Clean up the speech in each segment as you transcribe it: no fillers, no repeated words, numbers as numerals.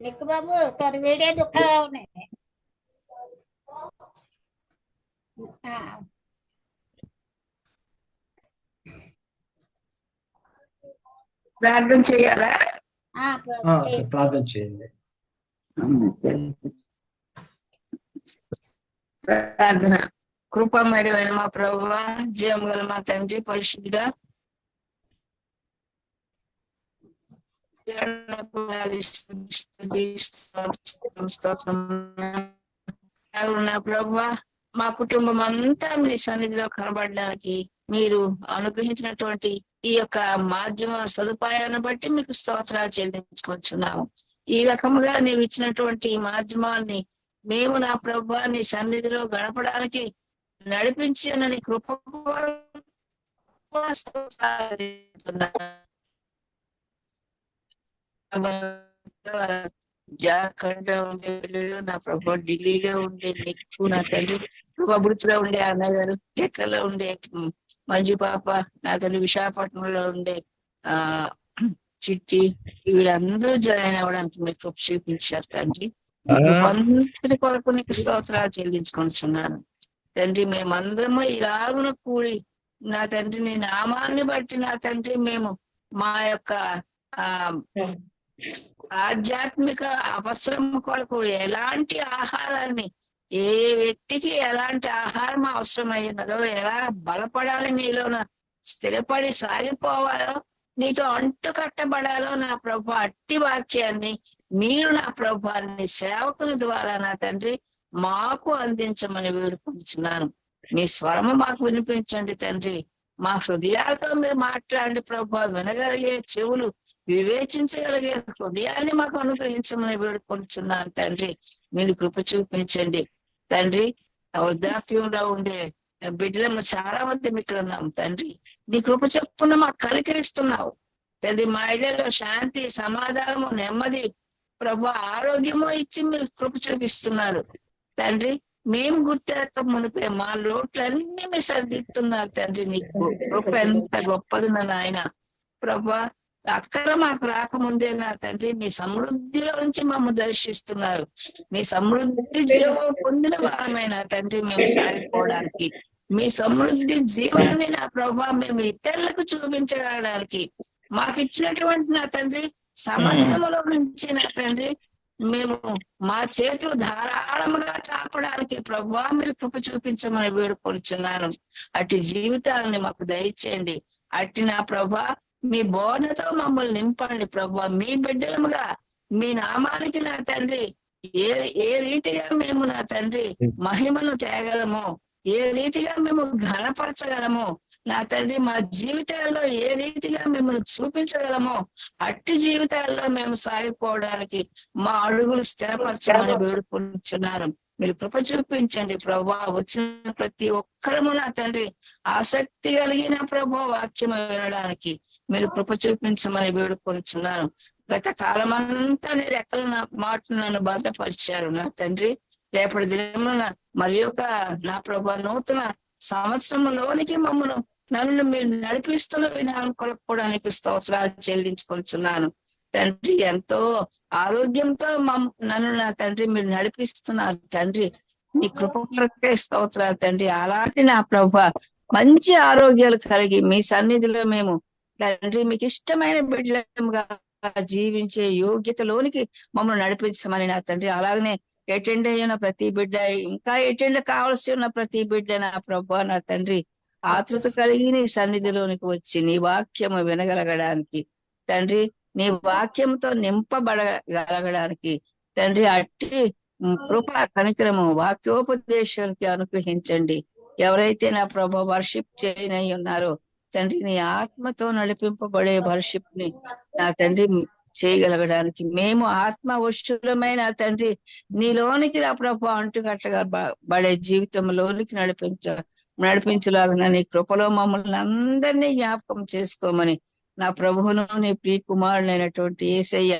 నిక్కు బాబు తోరి video దుఃఖ ప్రార్థన చేయాలా? ప్రార్థన చేయండి. ప్రార్థన. కృపమయుడైన మా ప్రభువా, జీవం గల మా తండ్రి, పరిశుద్ధుడా, ప్రభువా, మా కుటుంబం అంతా మీ సన్నిధిలో కనబడడానికి మీరు అనుగ్రహించినటువంటి ఈ యొక్క మాధ్యమ సదుపాయాన్ని బట్టి మీకు స్తోత్రాలు చెల్లించుకొచ్చున్నాము. ఈ రకముగా నీవు ఇచ్చినటువంటి ఈ మాధ్యమాన్ని మేము నా ప్రభువా నీ సన్నిధిలో గడపడానికి నడిపించిన కృప జార్ఖండ్ లో ఉండే పిల్లలు, నా ప్రభు ఢిల్లీలో ఉండే నిక్కు, నా తల్లి ప్రభృతిలో ఉండే అన్నగారు, లెక్కలో ఉండే మంజు పాప, నా తల్లి విశాఖపట్నంలో ఉండే చిట్టి, వీళ్ళందరూ జాయిన్ అవ్వడానికి మీరు కృప చూపించారు తండ్రి. అందరి కొరకు నీకు స్తోత్రాలు చెల్లించుకుంటున్నాను తండ్రి. మేమందరము ఇలాగున కూడి నా తండ్రి నీ నామాన్ని బట్టి నా తండ్రి మేము మా యొక్క ఆధ్యాత్మిక అవసరం కొరకు ఎలాంటి ఆహారాన్ని, ఏ వ్యక్తికి ఎలాంటి ఆహారం అవసరమైనదో, ఎలా బలపడాలి, నీలోన స్థిరపడి సాగిపోవాలో, నీతో అంటు కట్టబడాలో నా ప్రభు అట్టి వాక్యాన్ని మీరు నా ప్రభాన్ని సేవకుల ద్వారా నా తండ్రి మాకు అందించమని వేడుకుంటున్నాను. మీ స్వరము మాకు వినిపించండి తండ్రి. మా హృదయాలతో మీరు మాట్లాడండి ప్రభు. వినగలిగే చెవులు, వివేచించగలిగే హృదయాన్ని మాకు అనుగ్రహించమని వేడుకొంటున్నాను తండ్రి. మీరు కృప చూపించండి తండ్రి. వృద్ధాప్యంలో ఉండే బిడ్డలము చాలా మంది ఇక్కడ ఉన్నాం తండ్రి. నీ కృప చెప్పున మాకు కనికరిస్తున్నావు తండ్రి. మా ఇళ్లలో శాంతి, సమాధానము, నెమ్మది ప్రభు, ఆరోగ్యము ఇచ్చి మీరు కృప చూపిస్తున్నారు తండ్రి. మేము గుర్తెరక మునిపే మా లోట్లన్నీ మీరు సరిదిస్తున్నారు తండ్రి. నీకు కృప ఎంత గొప్పది నాయన ప్రభు. అక్కర మాకు రాకముందే నా తండ్రి నీ సమృద్ధిలో నుంచి మమ్మల్ని దర్శిస్తున్నారు. నీ సమృద్ధి జీవం పొందిన వారమైన తండ్రి మేము సాగిపోవడానికి, మీ సమృద్ధి జీవాన్ని నా ప్రభా మేము ఇతరులకు చూపించగలడానికి మాకు ఇచ్చినటువంటి నా తండ్రి సమస్తములో నుంచి నా తండ్రి మేము మా చేతులు ధారాళముగా చాపడానికి ప్రభువా మీరు కృప చూపించమని వేడుకొనుచున్నాను. అట్టి జీవితాలని మాకు దయచేయండి. అట్టి నా ప్రభా మీ బోధతో మమ్మల్ని నింపండి ప్రభువా. మీ బిడ్డలముగా మీ నామానికి నా తండ్రి ఏ రీతిగా మేము నా తండ్రి మహిమను తేగలమో, ఏ రీతిగా మేము ఘనపరచగలమో నా తండ్రి, మా జీవితాల్లో ఏ రీతిగా మిమ్మల్ని చూపించగలమో అట్టి జీవితాల్లో మేము సాగిపోవడానికి మా అడుగులు స్థిరపరచమని వేడుకుంటున్నాను. మీరు కృప చూపించండి ప్రభా. వచ్చిన ప్రతి ఒక్కరము నా తండ్రి ఆసక్తి కలిగిన ప్రభా వాక్యం వినడానికి మీరు కృప చూపించమని వేడుకొనిచున్నాను. గత కాలమంతా నేను ఎక్కడ నా మాట నన్ను భద్రపరిచారు నా తండ్రి. రేపటి దినమున మరి యొక్క నా ప్రభా నూతన సంవత్సరంలోనికి నన్ను మీరు నడిపిస్తున్న విధానం కొనుక్కోవడానికి స్తోత్రాలు చెల్లించుకొనిచున్నాను తండ్రి. ఎంతో ఆరోగ్యంతో నన్ను నా తండ్రి మీరు నడిపిస్తున్నారు తండ్రి. మీ కృప కొరకే స్తోత్రాలు తండ్రి. అలాంటి నా ప్రభా మంచి ఆరోగ్యాలు కలిగి మీ సన్నిధిలో మేము తండ్రి మీకు ఇష్టమైన బిడ్డలుగా జీవించే యోగ్యతలోనికి మమ్మల్ని నడిపించమని నా తండ్రి. అలాగనే అటెండ్ అయిన ప్రతి బిడ్డ, ఇంకా అటెండ్ కావాల్సి ఉన్న ప్రతి బిడ్డ నా ప్రభా నా తండ్రి ఆతృత కలిగి నీ సన్నిధిలోనికి వచ్చి నీ వాక్యము వినగలగడానికి తండ్రి, నీ వాక్యంతో నింపబడగలగడానికి తండ్రి అట్టి కృప కనికరము వాక్యోపదేశానికి అనుగ్రహించండి. ఎవరైతే నా ప్రభా వర్షిప్ చేయనై ఉన్నారో తండ్రి నీ ఆత్మతో నడిపింపబడే వర్షిప్ ని నా తండ్రి చేయగలగడానికి మేము ఆత్మ వశులమైన తండ్రి నీలోనికి నా ప్రభా అంటుకట్టగా బడే జీవితంలోనికి నడిపించలాగా నీ కృపలో మమ్మల్ని అందరినీ జ్ఞాపకం చేసుకోమని నా ప్రభువును నీ ప్రియ కుమారుడైనటువంటి యేసయ్య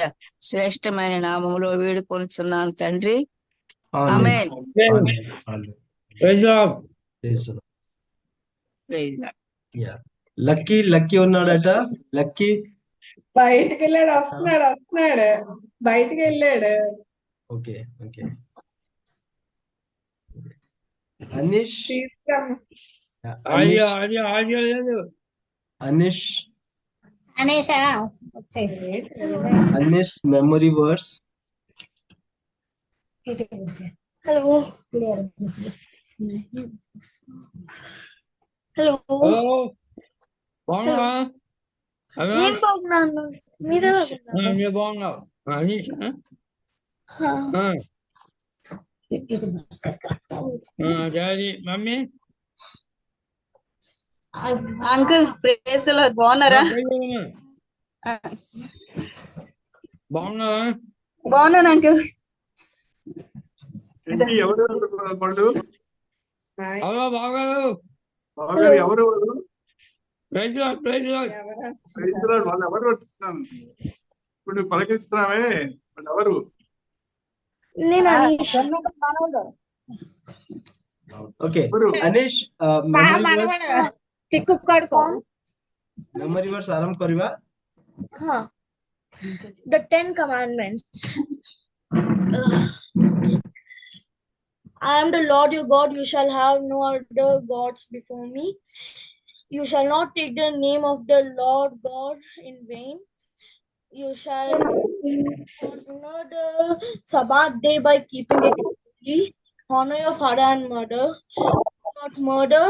శ్రేష్టమైన నామములో వేడుకొనుచున్నాను తండ్రి. ఆమేన్. లక్కీ ఉన్నాడట. లక్కీ బయటికి వెళ్ళాడు, వస్తున్నాడు బయటికి వెళ్ళాడు. Okay okay. అనిష్ తీసుకురా. అనిష్ ఆడియో లేదు. అనిష్ అనేషా వచ్చే Anish memory words. Hello clear hello hello బాగున్నావా? హలో నేను బాగున్నాను, మీరే బాగున్నారు? నేను బాగున్నావు Anish? Daddy mummy uncle praise లో బాగున్నారా? బాగున్నావా? బాగున్నాను అంకుల్. ఏంటి ఎవరు వాళ్ళు? హలో బాగారు బావగారు ఎవరు వాళ్ళు? Praise lord. రైతురాలు వాళ్ళు ఎవరు అంటున్నాను. ఇప్పుడు నువ్వు పలకిస్తున్నావే వాళ్ళు ఎవరు? నేను అనీష్. ఓకే ఎవరు? अनिश टिकु कार्ड कौन? मेमोरी वर्ड्स आरंभ करिवा. हाँ, the 10 commandments. I am the Lord your God, you shall have no other gods before me. You shall not take the name of the Lord God in vain. You shall honor the Sabbath day by keeping it holy. Honor your father and mother. Do not murder.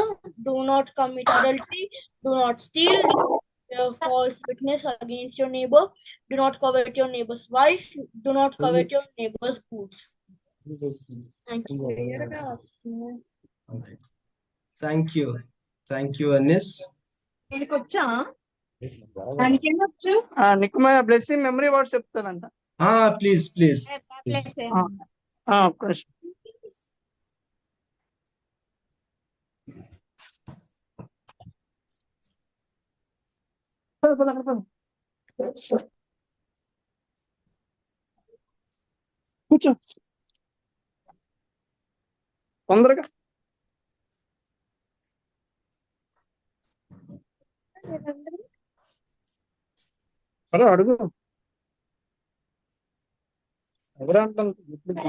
Do not commit adultery. Do not steal. Do not bear false witness against your neighbor. Do not covet your neighbor's wife. Do not covet your neighbor's goods. Thank you. Okay. Thank you Anis. వచ్చా నికుమయ blessing memory words చెప్తానంట. Please. ఒక్క నిమిషం. కూర్చో తొందరగా. అరే అడుగు ఎవరంటాను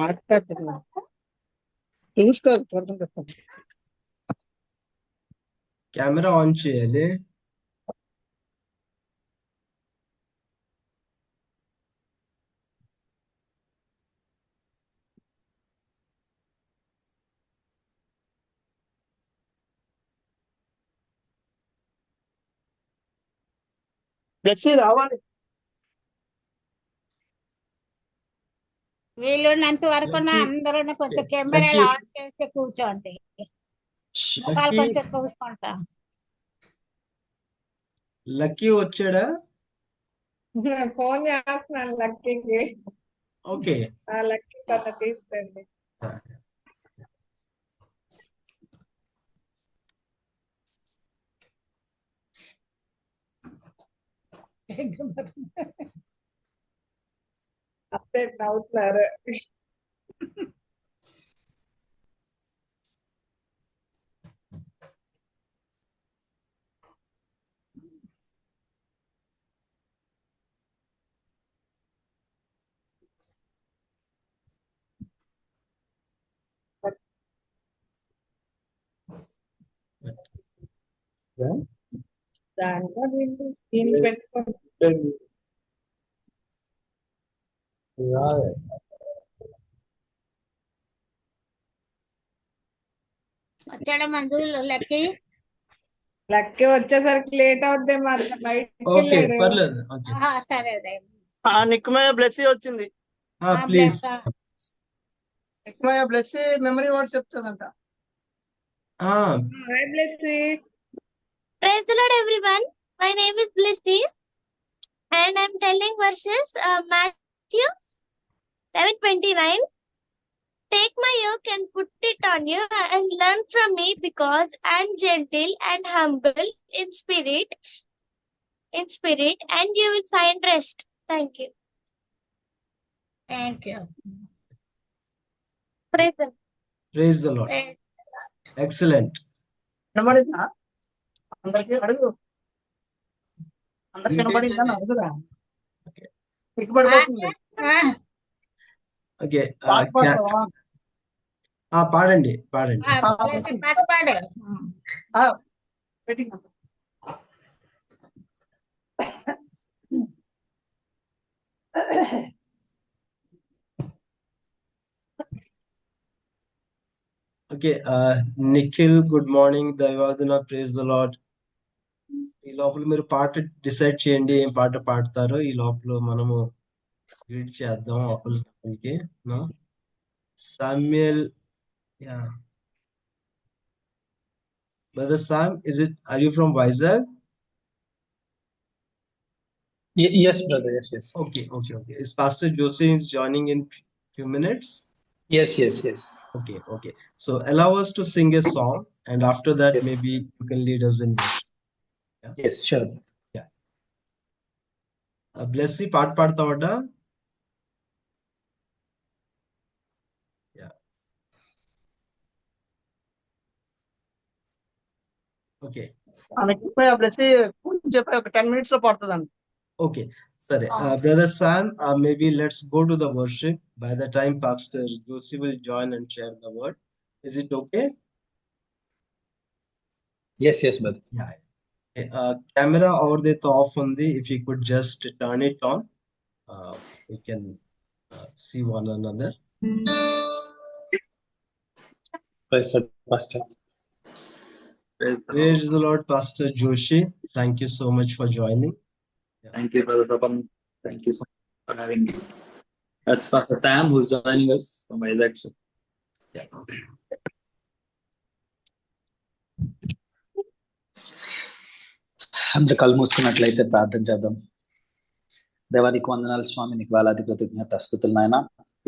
మాట్లాడుతున్నా చూసుకోదు త్వరగా చెప్తాను. కెమెరా ఆన్ చేయాలి. బ్లెస్సింగ్ రావాలి. వీలున్నంత వరకు అందరూ కొంచెం కెమెరాలు ఆన్ చేసి కూర్చోండి. ముఖాలు కొంచెం చూసుకుంటా. లక్కీ వచ్చాడా? ఫోన్ చేస్తున్నాను లక్కీకి. ఓకే లక్కీ తన తీసుకోండి. అప్డేట్ అవుతున్నారు. దాంట్లో దీన్ని పెట్టుకోండి. వచ్చాడా మంజు లక్కీ? లక్కీ వచ్చేసరికి లేట్ అవుద్ది. మరి బయటికి ఓకే వెళ్ళాడు. పర్లేదు. ఓకే సరే నిక్కుమయ్య బ్లెస్సీ వచ్చింది. ప్లీజ్. నిక్కుమయ్య బ్లెస్సీ మెమరీ వర్డ్స్ చెప్తాదంట. Hi Blessy. Praise the Lord, everyone. My name is Blissy, and I'm telling verses Matthew 11:29. Take my yoke and put it on you, and learn from me, because I'm gentle and humble in spirit, and you will find rest. Thank you. Praise the Lord. Excellent. వినబడిందా? అందరికీ అడుగు. అందరికి వినబడిందా? అడుగురా. పిక్కుబడిపోతుంది. Okay పాట పాడతావా? పాడండి పాడండి. Blessing పాట పాడు. పెట్టింగ్. Okay Nikhil good morning, దైవాదున ప్రేజ్ ద లార్డ్. ఈ లోపల మీరు పాట డిసైడ్ చేయండి ఏం పాట పాడతారో. ఈ లోపల మనము రీడ్ చేద్దాం ఒకరికి. Samuel, yeah brother Sam, are you from Vizag? Yes, brother. Yes. Okay. Is Pastor Josie is joining in few minutes? Yes. Okay. So allow us to sing a song, and after that maybe you can lead us in worship. Yeah? Yes, sure. Yeah. Blessy, పాట పాడతావా? Yeah. Okay. Blessy చెప్పి ఒక 10 minutes లో పడుతుందండి. Okay, sorry. Brother Sam, maybe let's go to the worship. By the time Pastor Josie will join and share the word. Is it okay? Yes, brother. Yeah. Okay, camera over there off on the, if you could just turn it on, we can see one another. Praise the Pastor. Praise the Lord, Pastor Joshi. Thank you so much for joining. Thank you, Brother Tapan. Thank you so much for having me. That's Pastor Sam who's joining us from Vizag. Yeah. అందరూ కళ్ళు మూసుకున్నట్లయితే ప్రార్థన చేద్దాం. దేవానికి వందనాలు స్వామి, నీకు వేలాది కృతజ్ఞత స్తుతులు నాయన.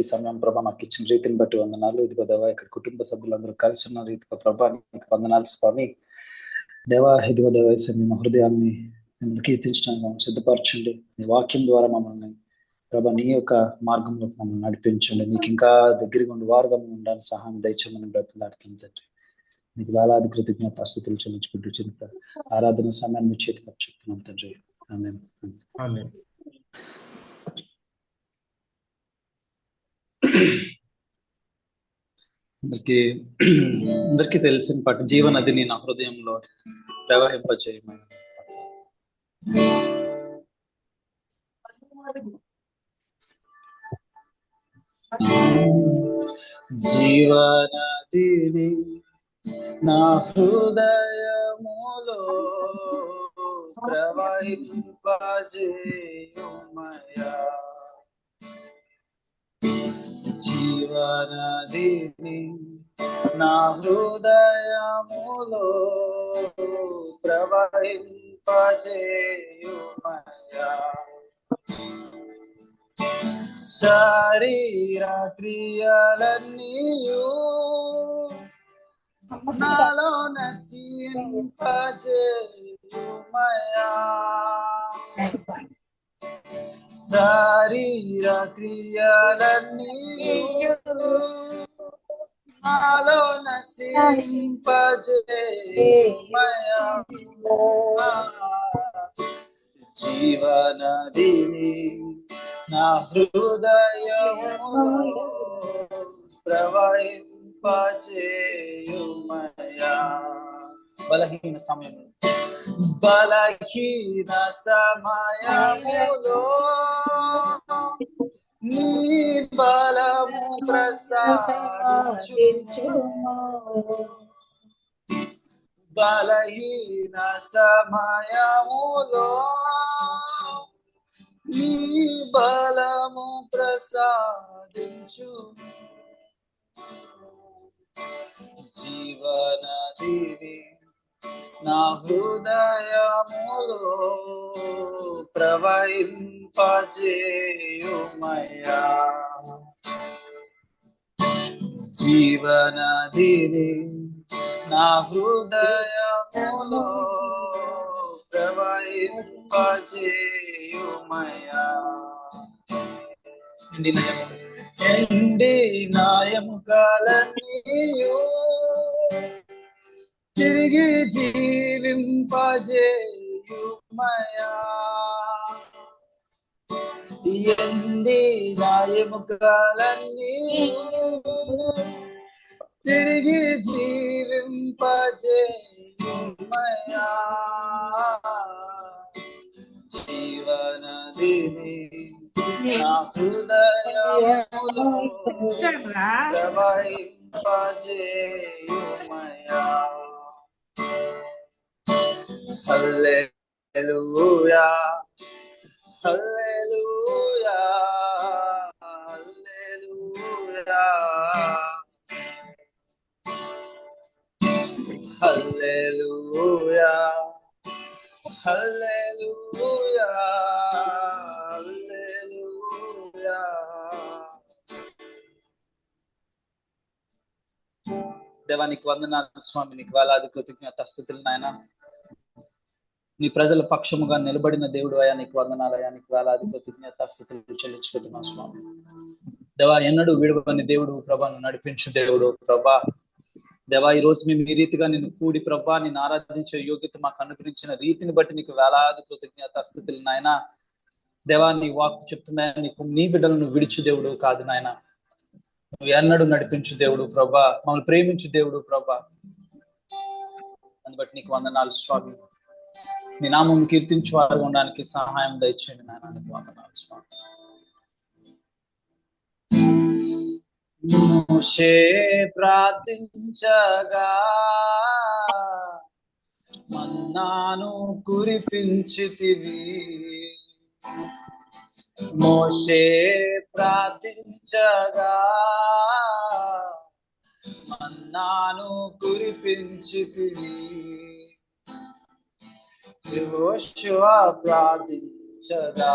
ఈ సమయం ప్రభా మాకు ఇచ్చిన రీతిని బట్టి వందనాలు. ఇదిగో దేవా, ఇక్కడ కుటుంబ సభ్యులందరూ కలిసి ఉన్న రీతిగా ప్రభా నీకు వందనాలు స్వామి. దేవా, ఇదిగో దేవా, మా హృదయాన్ని మిమ్మల్ని కీర్తించడానికి సిద్ధపరచండి. నీ వాక్యం ద్వారా మమ్మల్ని ప్రభా నీ యొక్క మార్గంలో మమ్మల్ని నడిపించండి. నీకు ఇంకా దగ్గరగా ఉండి వారుగా ఉండడానికి సహాయం దయచేయమని బ్రతులాడుతుంది తండ్రి. నీకు వేలాది కృతజ్ఞత స్తుతులు చెల్లించుకుంటూ చిన్న ఆరాధన సమయాన్ని మీ చేతికి చెప్తున్నాం తండ్రి. ఆమేన్. Amen. అందరికీ తెలిసిన పాట జీవనదిని నా హృదయంలో ప్రవహింపచేయమని. జీవనదిని నా హృదయములో ప్రవహింపజేయుమయ్యా. జీవనదిని నా హృదయములో ప్రవహింపజేయుమయ్యా. శరీర క్రియలన్నీయు నాలో నశింపజేయుమయ్యా. శరీర క్రియలన్నీయు నాలో నశింపజేయుమయ్యా. జీవనదిని నా హృదయములో ప్రవహింపజేయుమయ్యా. బలహీన సమయములో నీ బలము ప్రసాదించుము. బలహీన సమయములో నీ బలము ప్రసాదించు. జీవనదిని నా హృదయములో ప్రవహింపజేయుమయ్యా. జీవనదిని నా హృదయములో ప్రవహింపజేయుమయ్యా. ఎండినయములన్నీయు తిరిగి జీవింపజేయుమయ్యా. ఎంది నా ఎముకలన్నీ తిరిగి జీవింపజేయుమయ్యా జీవనదిని నా హృదయములో ప్రవహింపజేయుమయ్యా హల్లెలూయా హల్లెలూయా హల్లెలూయా హల్లెలూయా హల్లెలూయా దేవానికి వందనాలు స్వామి, నీకు వేలాది కృతజ్ఞతాస్తుతులు నాయన. నీ ప్రజల పక్షముగా నిలబడిన దేవుడు అయ్యా, నీకు వందనాలు అయ్యా, నీకు వేలాది కృతజ్ఞతాస్తుతులు చెల్లించుకుంటున్నాం స్వామి. దేవా, ఎన్నడూ విడవని దేవుడు ప్రభా, నడిపించు దేవుడు ప్రభా. దేవా, ఈ రోజు మేము ఈ రీతిగా నిన్ను కూడి ప్రభా నిన్ను ఆరాధించే యోగ్యత మాకు అనుగ్రహించిన రీతిని బట్టి నీకు వేలాది కృతజ్ఞతాస్తుతులు నాయన. దేవా, నీ వాక్కు చెప్తున్నా, నీకు నీ బిడ్డలను విడిచు దేవుడు కాదు నాయన, నువ్వు ఎన్నడూ నడిపించు దేవుడు ప్రభా, మమ్మల్ని ప్రేమించు దేవుడు ప్రభా. దాన్ని బట్టి నీకు వందనాలు స్వామి. నీ నామం కీర్తించు వారు ఉండడానికి సహాయం దయచేయండి నాయన, నీకు వందనాలు స్వామి. మోషే ప్రార్థించగా మన్నాను కురిపించితివి, మోషే ప్రార్థించగా మన్నాను కురిపించితివి, యెహోషువ ప్రార్థించగా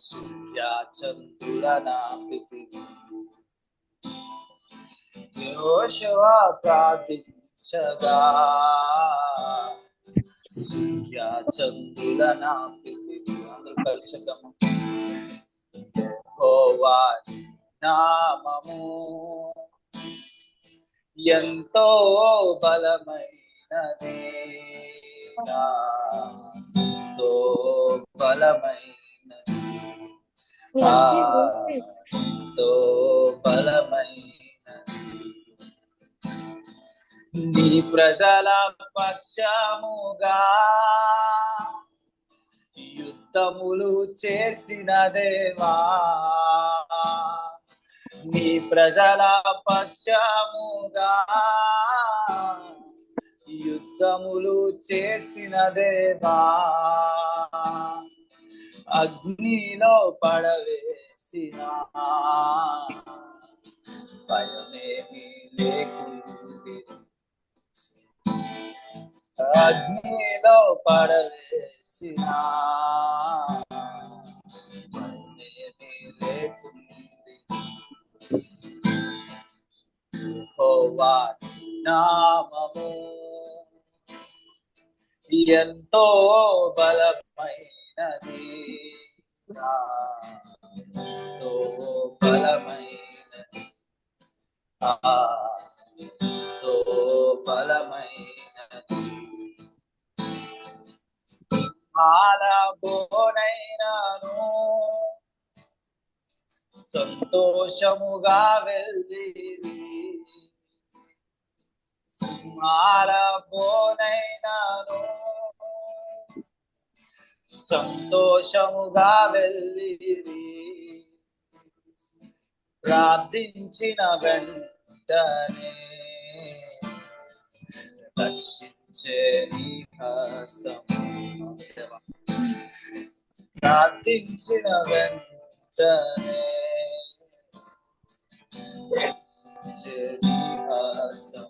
సూర్యచంద్రులనాపితివి, యెహోషువ ప్రార్థించగా సూర్యచంద్రులనాపితివి. అందరూ కలిసిద్దాము. యెహోవా నామము ఎంతో బలమైనది, ఎంతో బలమైనది, ఎంతో బలమైనది. నీ ప్రజల పక్షముగా యుద్ధములు చేసిన దేవా, నీ ప్రజల పక్షముగా యుద్ధములు చేసిన దేవా, అగ్నిలో పడవేసిన భయమేమి లేకుంది, అగ్నిలో పడవేసిన భయమేమి లేకుంది. యెహోవా నామము ఎంతో బలమైనది, ఎంతో బలమైనది, ఎంతో బలమైనది. ఆలబోనైనాను సంతోషముగా వెళ్ళిరి, సింహాలబోనైనాను సంతోషముగా వెళ్ళిరి, ప్రార్థించిన వెంటనే రక్షించే నీ హస్తము, ప్రార్థించిన వెంటనే రక్షించే నీ హస్తము.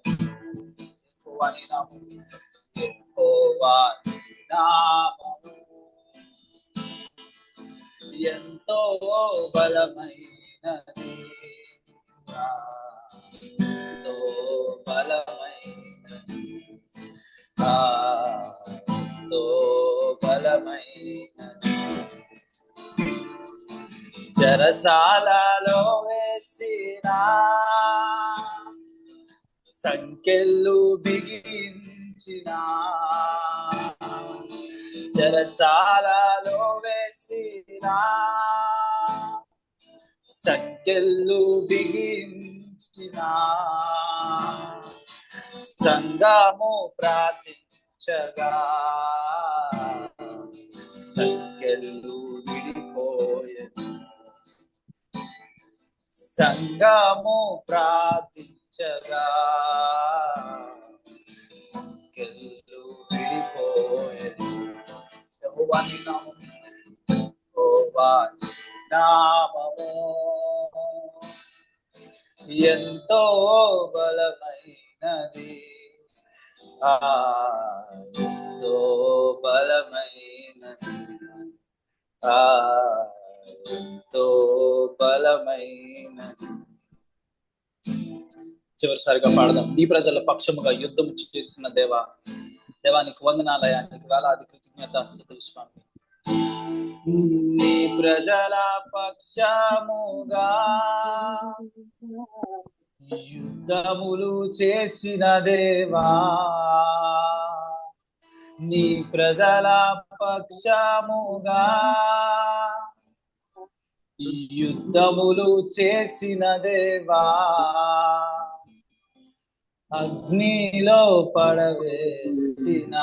యెహోవాని నామము, యెహోవాని నామము ఎంతో బలమైనది, ఎంతో బలమైనది, ఎంతో బలమైనది. చెరసాలలో వేసిన సంకెళ్ళు బిగించిన, చెరసాలలో వేసిన సంకెళ్ళు బిగించిన సంగము ప్రార్థించగా సంకెళ్ళు విడిపోయెను. సంగము ప్రార్థించగా సంకెళ్ళు విడిపోయెను. యెహోవాని నామము, యెహోవాని నామము ఎంతో బలమైనది, ఎంతో బలమైనది, ఎంతో బలమైనది. చివరిసారిగా పాడదాం. నీ ప్రజల పక్షముగా యుద్ధం చేస్తున్న దేవానికి వందనాలయా, నీకు వేలాది కృతజ్ఞతాస్తుతులు స్వామి. నీ ప్రజల పక్షముగా యుద్ధములు చేసిన దేవా, నీ ప్రజల పక్షముగా యుద్ధములు చేసిన దేవా, అగ్నిలో పడవేసిన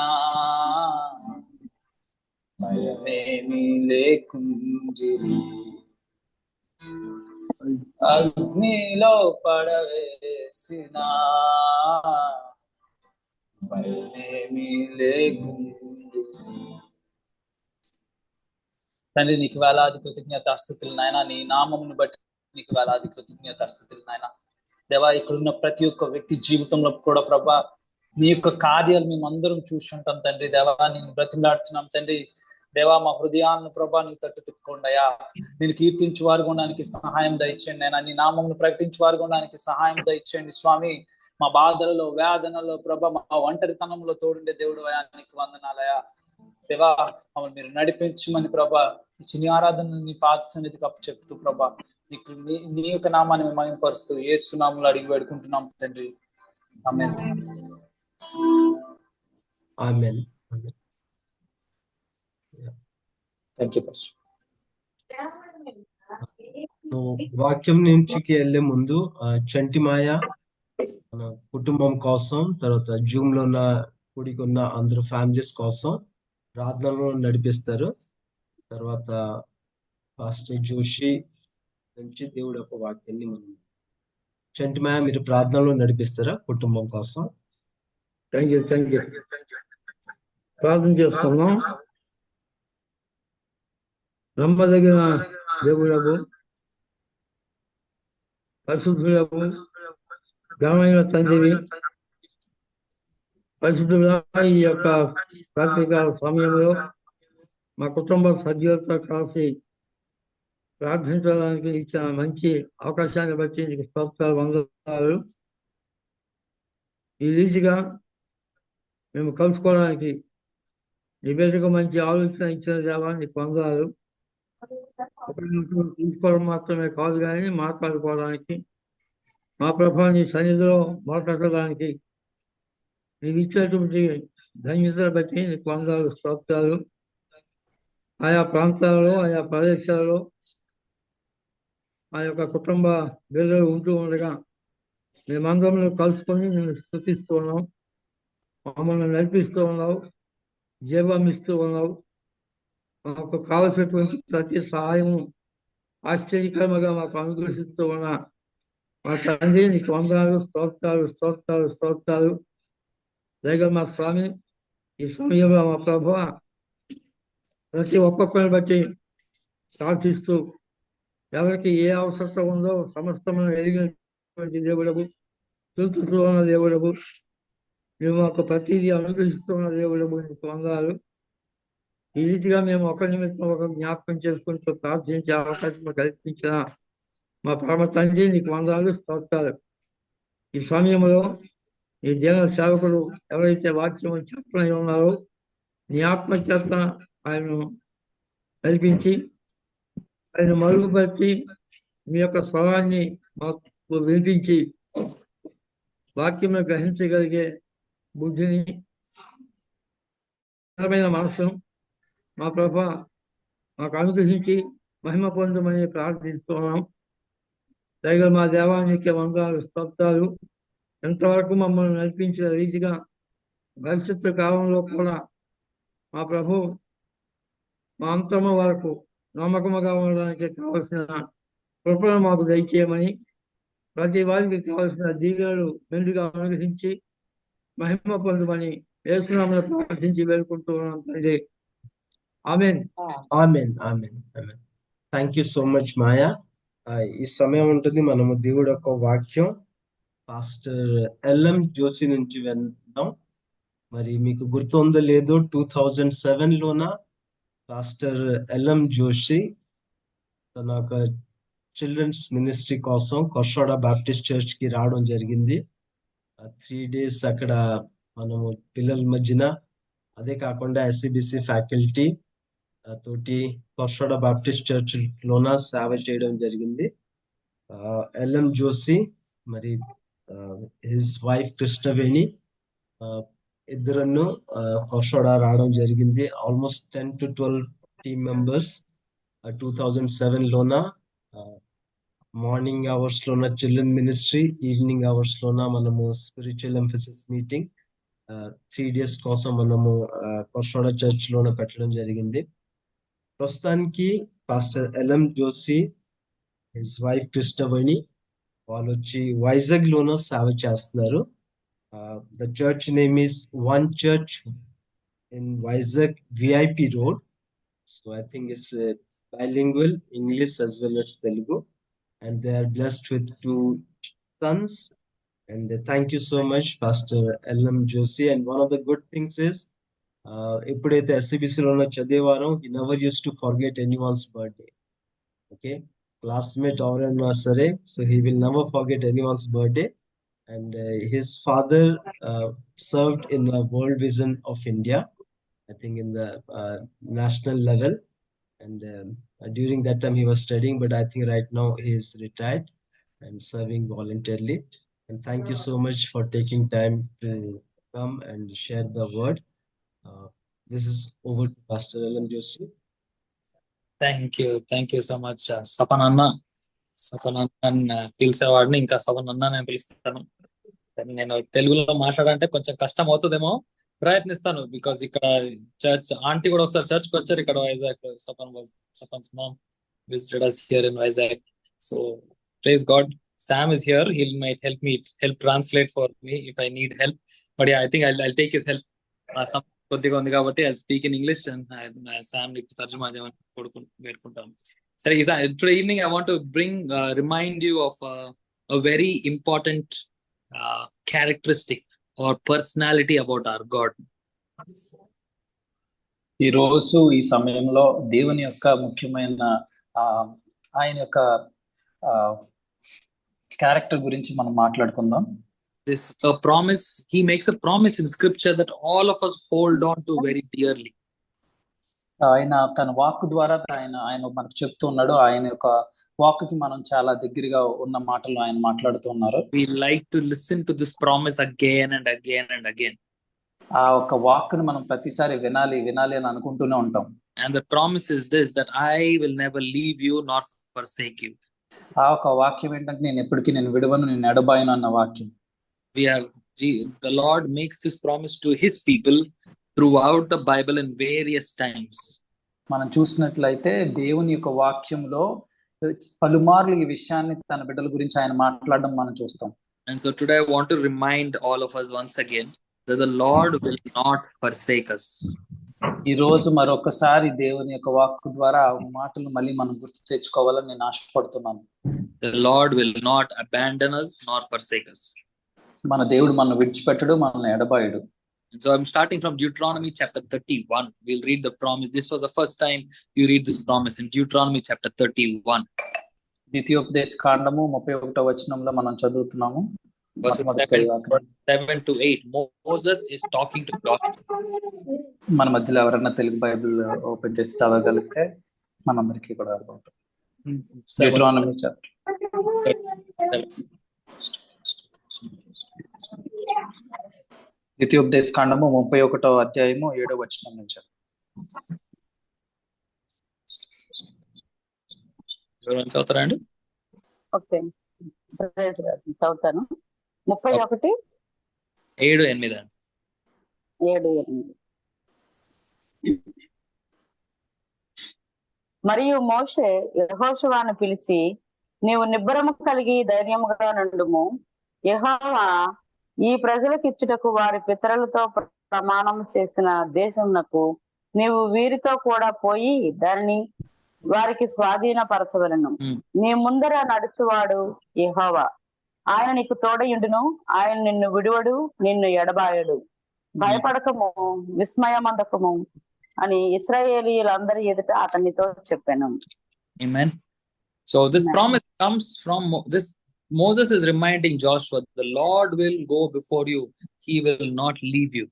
భయమేమీ లేకుండిరి, అగ్నిలో పడవేసిన భయమేమీ లేకుండిరి. తండ్రి నీకు వేలాది కృతజ్ఞతాస్తుతులు నాయన, నీ నామమును బట్టి నీకు వేలాది కృతజ్ఞతాస్తుతులు నాయన. దేవా, ఇక్కడున్న ప్రతి ఒక్క వ్యక్తి జీవితంలో కూడా ప్రభా నీ యొక్క కార్యాలు మేము అందరం చూస్తుంటాం తండ్రి. దేవా, నేను బ్రతిమలాడుతున్నాం తండ్రి. దేవా, మా హృదయాలను ప్రభా నీ తట్టు తిప్పుకోండి అయ్యా. నేను కీర్తించి వారు కొనడానికి సహాయం దయచేయండి అయినా, నీ నామమును ప్రకటించి వారు కొనడానికి సహాయం దయచేయండి స్వామి. మా బాధలలో వేదనలో ప్రభా మా ఒంటరితనంలో తోడుండే దేవుడు అయా, నీకు వందనాలయా. దేవా, మమ్మల్ని మీరు నడిపించమని ప్రభా ఈ చిన్ని ఆరాధన నీ పాద సన్నిధికి అప్పు చెప్తూ ప్రభా నీకు నీ యొక్క నామాన్ని మేము మహిమపరుస్తూ యేసు నామములో అడిగి వేడుకుంటున్నాం తండ్రి. Amen. Amen. Thank you pastor. వాక్యం నుంచికి వెళ్లే ముందు చంటిమాయ మన కుటుంబం కోసం, తర్వాత జూమ్ లో ఉన్న కూడికి ఉన్న అందరు ఫ్యామిలీస్ కోసం ప్రార్థనలో నడిపిస్తారు. తర్వాత పాస్టర్ జోషి నుంచి దేవుడు ఒక వాక్యాన్ని మనం చంటిమాయ మీరు ప్రార్థనలో నడిపిస్తారా కుటుంబం కోసం? Thank you. ప్రార్థన చేస్తున్నాం. నమ్మదగిన దేవుడకు, పరిశుద్ధులకు, ఘనమైన తండ్రివి, పరిశుద్ధుల ఈ యొక్క ప్రార్థిక సమయంలో మా కుటుంబ సభ్యులతో కలిసి ప్రార్థించడానికి ఇచ్చిన మంచి అవకాశాన్ని బట్టి నీకు స్తోత్రాలు, వందనాలు. ఈ రీతిగా మేము కలుసుకోవడానికి నివేదిక మంచి ఆలోచన ఇచ్చిన దేవా నీకు వందనాలు. తీసుకోవడం మాత్రమే కాదు కానీ మాట్లాడుకోవడానికి, మా ప్రభా నీ సన్నిధిలో మాట్లాడడానికి నీకు ఇచ్చినటువంటి ధన్యతను బట్టి నీకు వందనాలు, స్తోత్రాలు. ఆయా ప్రాంతాలలో, ఆయా ప్రదేశాలలో ఆ యొక్క కుటుంబ బిడ్డలు ఉంటూ ఉండగా మేమందరం కలుసుకొని నేను స్తుతిస్తూ ఉన్నాం. మమ్మల్ని నడిపిస్తూ ఉన్నావు, జీవం ఇస్తూ ఉన్నావు. మాకు కావలసినటువంటి ప్రతి సహాయము ఆశ్చర్యకరంగా మాకు అనుగ్రహిస్తూ ఉన్నా మా తండ్రి నీకు వందనాలు, స్తోత్రాలు, స్తోత్రాలు, స్తోత్రాలు. దయగల మా స్వామి, ఈ సమయంలో మా ప్రభువా ప్రతి ఒక్కొక్కరిని బట్టి ప్రార్థిస్తూ ఎవరికి ఏ అవసరత ఉందో సమస్తమైన ఎదిగినటువంటి దేవుడకు, చూస్తూ ఉన్న దేవుడకు, మేము మాకు ప్రతిదీ అనుగ్రహిస్తూ ఉన్న దేవుడకు నీకు వందనాలు. ఈ రీతిగా మేము ఒక నిమిషం ఒక జ్ఞాపకం చేసుకుంటూ ప్రార్థించే అవకాశం కల్పించిన మా పరమ తండ్రి నీకు వందనాలు, స్తోత్రాలు. ఈ సమయంలో ఈ జన సేవకుడు ఎవరైతే వాక్యం చెప్పనై ఉన్నారో నీ ఆత్మచేత ఆయనను కల్పించి ఆయన మరుగుపరిచి మీ యొక్క స్వరాన్ని మాకు వినిపించి వాక్యం గ్రహించగలిగే బుద్ధిని, మనసును మా ప్రభా మాకు అనుగ్రహించి మహిమ పొందమని ప్రార్థిస్తున్నాం. దయగా మా దేవానికి వందనాలు, స్తోత్రాలు. ఎంతవరకు మమ్మల్ని నడిపించిన రీతిగా భవిష్యత్తు కాలంలో కూడా మా ప్రభు మా అంతము వరకు నమ్మకముగా ఉండడానికి కావలసిన కృపను మాకు దయచేయమని, ప్రతి వారికి కావలసిన దీవెనలు మెండుగా అనుగ్రహించి మహిమ పొందమని యేసునామములో ప్రార్థించి వేడుకుంటున్నాం తండ్రి. Amen. Amen amen amen. Thank you so much Maya. ఈ సమయం ఉంటుంది మనము దేవుడు యొక్క వాక్యం పాస్టర్ ఎల్ఎం జోషి నుంచి విందాం. మరి మీకు గుర్తుందో లేదో 2007 లోన పాస్టర్ ఎల్ఎం జోషి తన ఒక చిల్డ్రన్స్ మినిస్ట్రీ కోసం కొర్షోడా బాప్టిస్ట్ చర్చ్ కి రావడం జరిగింది. 3 days అక్కడ మనము పిల్లల మధ్యన, అదే కాకుండా ఎస్సిబిసి ఫ్యాకల్టీ తోటి కొర్షోడా బాప్టిస్ట్ చర్చ్ లోన సేవ చేయడం జరిగింది. ఎల్ఎం జోషి మరి హిజ్ వైఫ్ కృష్ణవేణి ఇద్దరನ್ನು కొర్షోడా రావడం జరిగింది. ఆల్మోస్ట్ 10 to 12 టీమ్ మెంబర్స్ 2007 లోన మార్నింగ్ అవర్స్ లోన చిల్డ్రన్ మినిస్ట్రీ, ఈవినింగ్ అవర్స్ లోన మనము స్పిరిచువల్ ఎంఫసిస్ మీటింగ్ 3 days కోసం మనము కొర్షోడా చర్చ్ లోన పెట్టడం జరిగింది. ప్రస్తుతానికి pastor LM Joshi, his wife Krishnaveni వాళ్ళు వచ్చి వైజాగ్ లోన సేవ చేస్తున్నారు. The church name is one church in Vizag VIP road. So I think it's bilingual English as well as Telugu, and they are blessed with 2 sons. And thank you so much Pastor L.M. Joshi. And one of the good things is ఎప్పుడైతే ఎస్సిబిసి లోనే చదివేవారో he never used to forget anyone's birthday. Okay, classmate ఎవరైనా సరే, so he will never forget anyone's birthday. And his father served in the World Vision of India, I think in the national level. And during that time he was studying, but I think right now he is retired and serving voluntarily. And thank you so much for taking time to come and share the word. This is over to Pastor L.M. Joshi. Thank you so much Sapan అన్న పిలిచేవాడిని, ఇంకా సపన్ అన్న నేను పిలుస్తాను. నేను తెలుగులో మాట్లాడాలంటే కొంచెం కష్టం అవుతుందేమో, ప్రయత్నిస్తాను. బికాజ్ ఇక్కడ చర్చ్ ఆంటీ కూడా ఒకసారి చర్చ్కి వచ్చారు ఇక్కడ Vizag. Sapan's mom visited us here in Vizag. So praise God, Sam is here. He might help translate for me if I need help. But yeah, I think I'll take his help. Some కొద్దిగా ఉంది కాబట్టి I'll speak in English and Sam ని తర్జుమా చేయమని వేడుకుంటాను. సరే, today evening I want to remind you of a very important characteristic or personality about our God. ఈ రోజు ఈ సమయంలో దేవుని యొక్క ముఖ్యమైన ఆయన యొక్క క్యారెక్టర్ గురించి మనం మాట్లాడుకుందాం. This a promise, he makes a promise in scripture that all of us hold on to very dearly. ఆయన తన వాక్కు ద్వారా ఆయన మనకు చెప్తున్నాడు. ఆయన యొక్క వాక్కుకి మనం చాలా దగ్గరగా ఉన్న మాటలు ఆయన మాట్లాడుతున్నారు. We like to listen to this promise again and again and again. ఆ ఒక వాక్కును మనం ప్రతిసారి వినాలి అని అనుకుంటూనే ఉంటాం. And the promise is this, that I will never leave you nor forsake you. ఆ ఒక వాక్యం ఏంటంటే నేను ఎప్పటికీ నేను విడవను, నేను ఎడబాయను అన్న వాక్యం. The Lord makes this promise to his people throughout the Bible in various times. మనం చూసినట్లయితే దేవుని యొక్క వాక్యంలో పలుమార్లు ఈ విషయాన్ని తన బిడ్డల గురించి ఆయన మాట్లాడడం మనం చూస్తాం. And so today I want to remind all of us once again that the Lord will not forsake us. ఈ రోజు మరొకసారి దేవుని యొక్క వాక్కు ద్వారా ఆ మాటలు మళ్ళీ మనం గుర్తు తెచ్చుకోవాలని నేను ఆశపడుతున్నాను. The Lord will not abandon us nor forsake us. మన దేవుడు మనల్ని విడిచిపెట్టడు, మనల్ని ఎడబాయడు. And so I'm starting from Deuteronomy chapter 31. We'll read the promise. This was the first time you read this promise in Deuteronomy chapter 31. ద్వితీయోపదేశ కాండము 31వ వచనంలో మనం చదువుతున్నాము. Verses 7 to 8. Moses is talking to God. మన మధ్యలో ఎవరైనా తెలుగు బైబిల్ ఓపెన్ చేసి చదవగలిగితే మనందరికీ కూడా అర్థమవుతుంది. Deuteronomy chapter. ద్వితీయోపదేశ కాండము 31వ అధ్యాయము 7వ వచనం నుంచి. ఎవరైనా చదువుతారా అండి? ఓకే, చదువుతాను. 31, 7, 8 అండి. 7, 8. మరియు మోషే యెహోషువను పిలిచి, నీవు నిబ్బరము కలిగి ధైర్యముగా నుండుము. యెహోవా ఈ ప్రజలకిచ్చుటకు వారి పితరులతో ప్రమాణం చేసిన దేశమునకు నీవు వీరితో కూడా పోయి దానిని వారికి స్వాధీనపరచవలను. నీ ముందర నడుచువాడు యెహోవా, ఆయన నీకు తోడయుండును. ఆయన నిన్ను విడువడు, నిన్ను ఎడబాయడు. భయపడకము, విస్మయమందకము అని ఇశ్రాయేలీయులందరి ఎదుట అతనితో చెప్పాను. Amen. So this promise comes from this. Moses is reminding Joshua, the Lord will go before you. He will not leave you.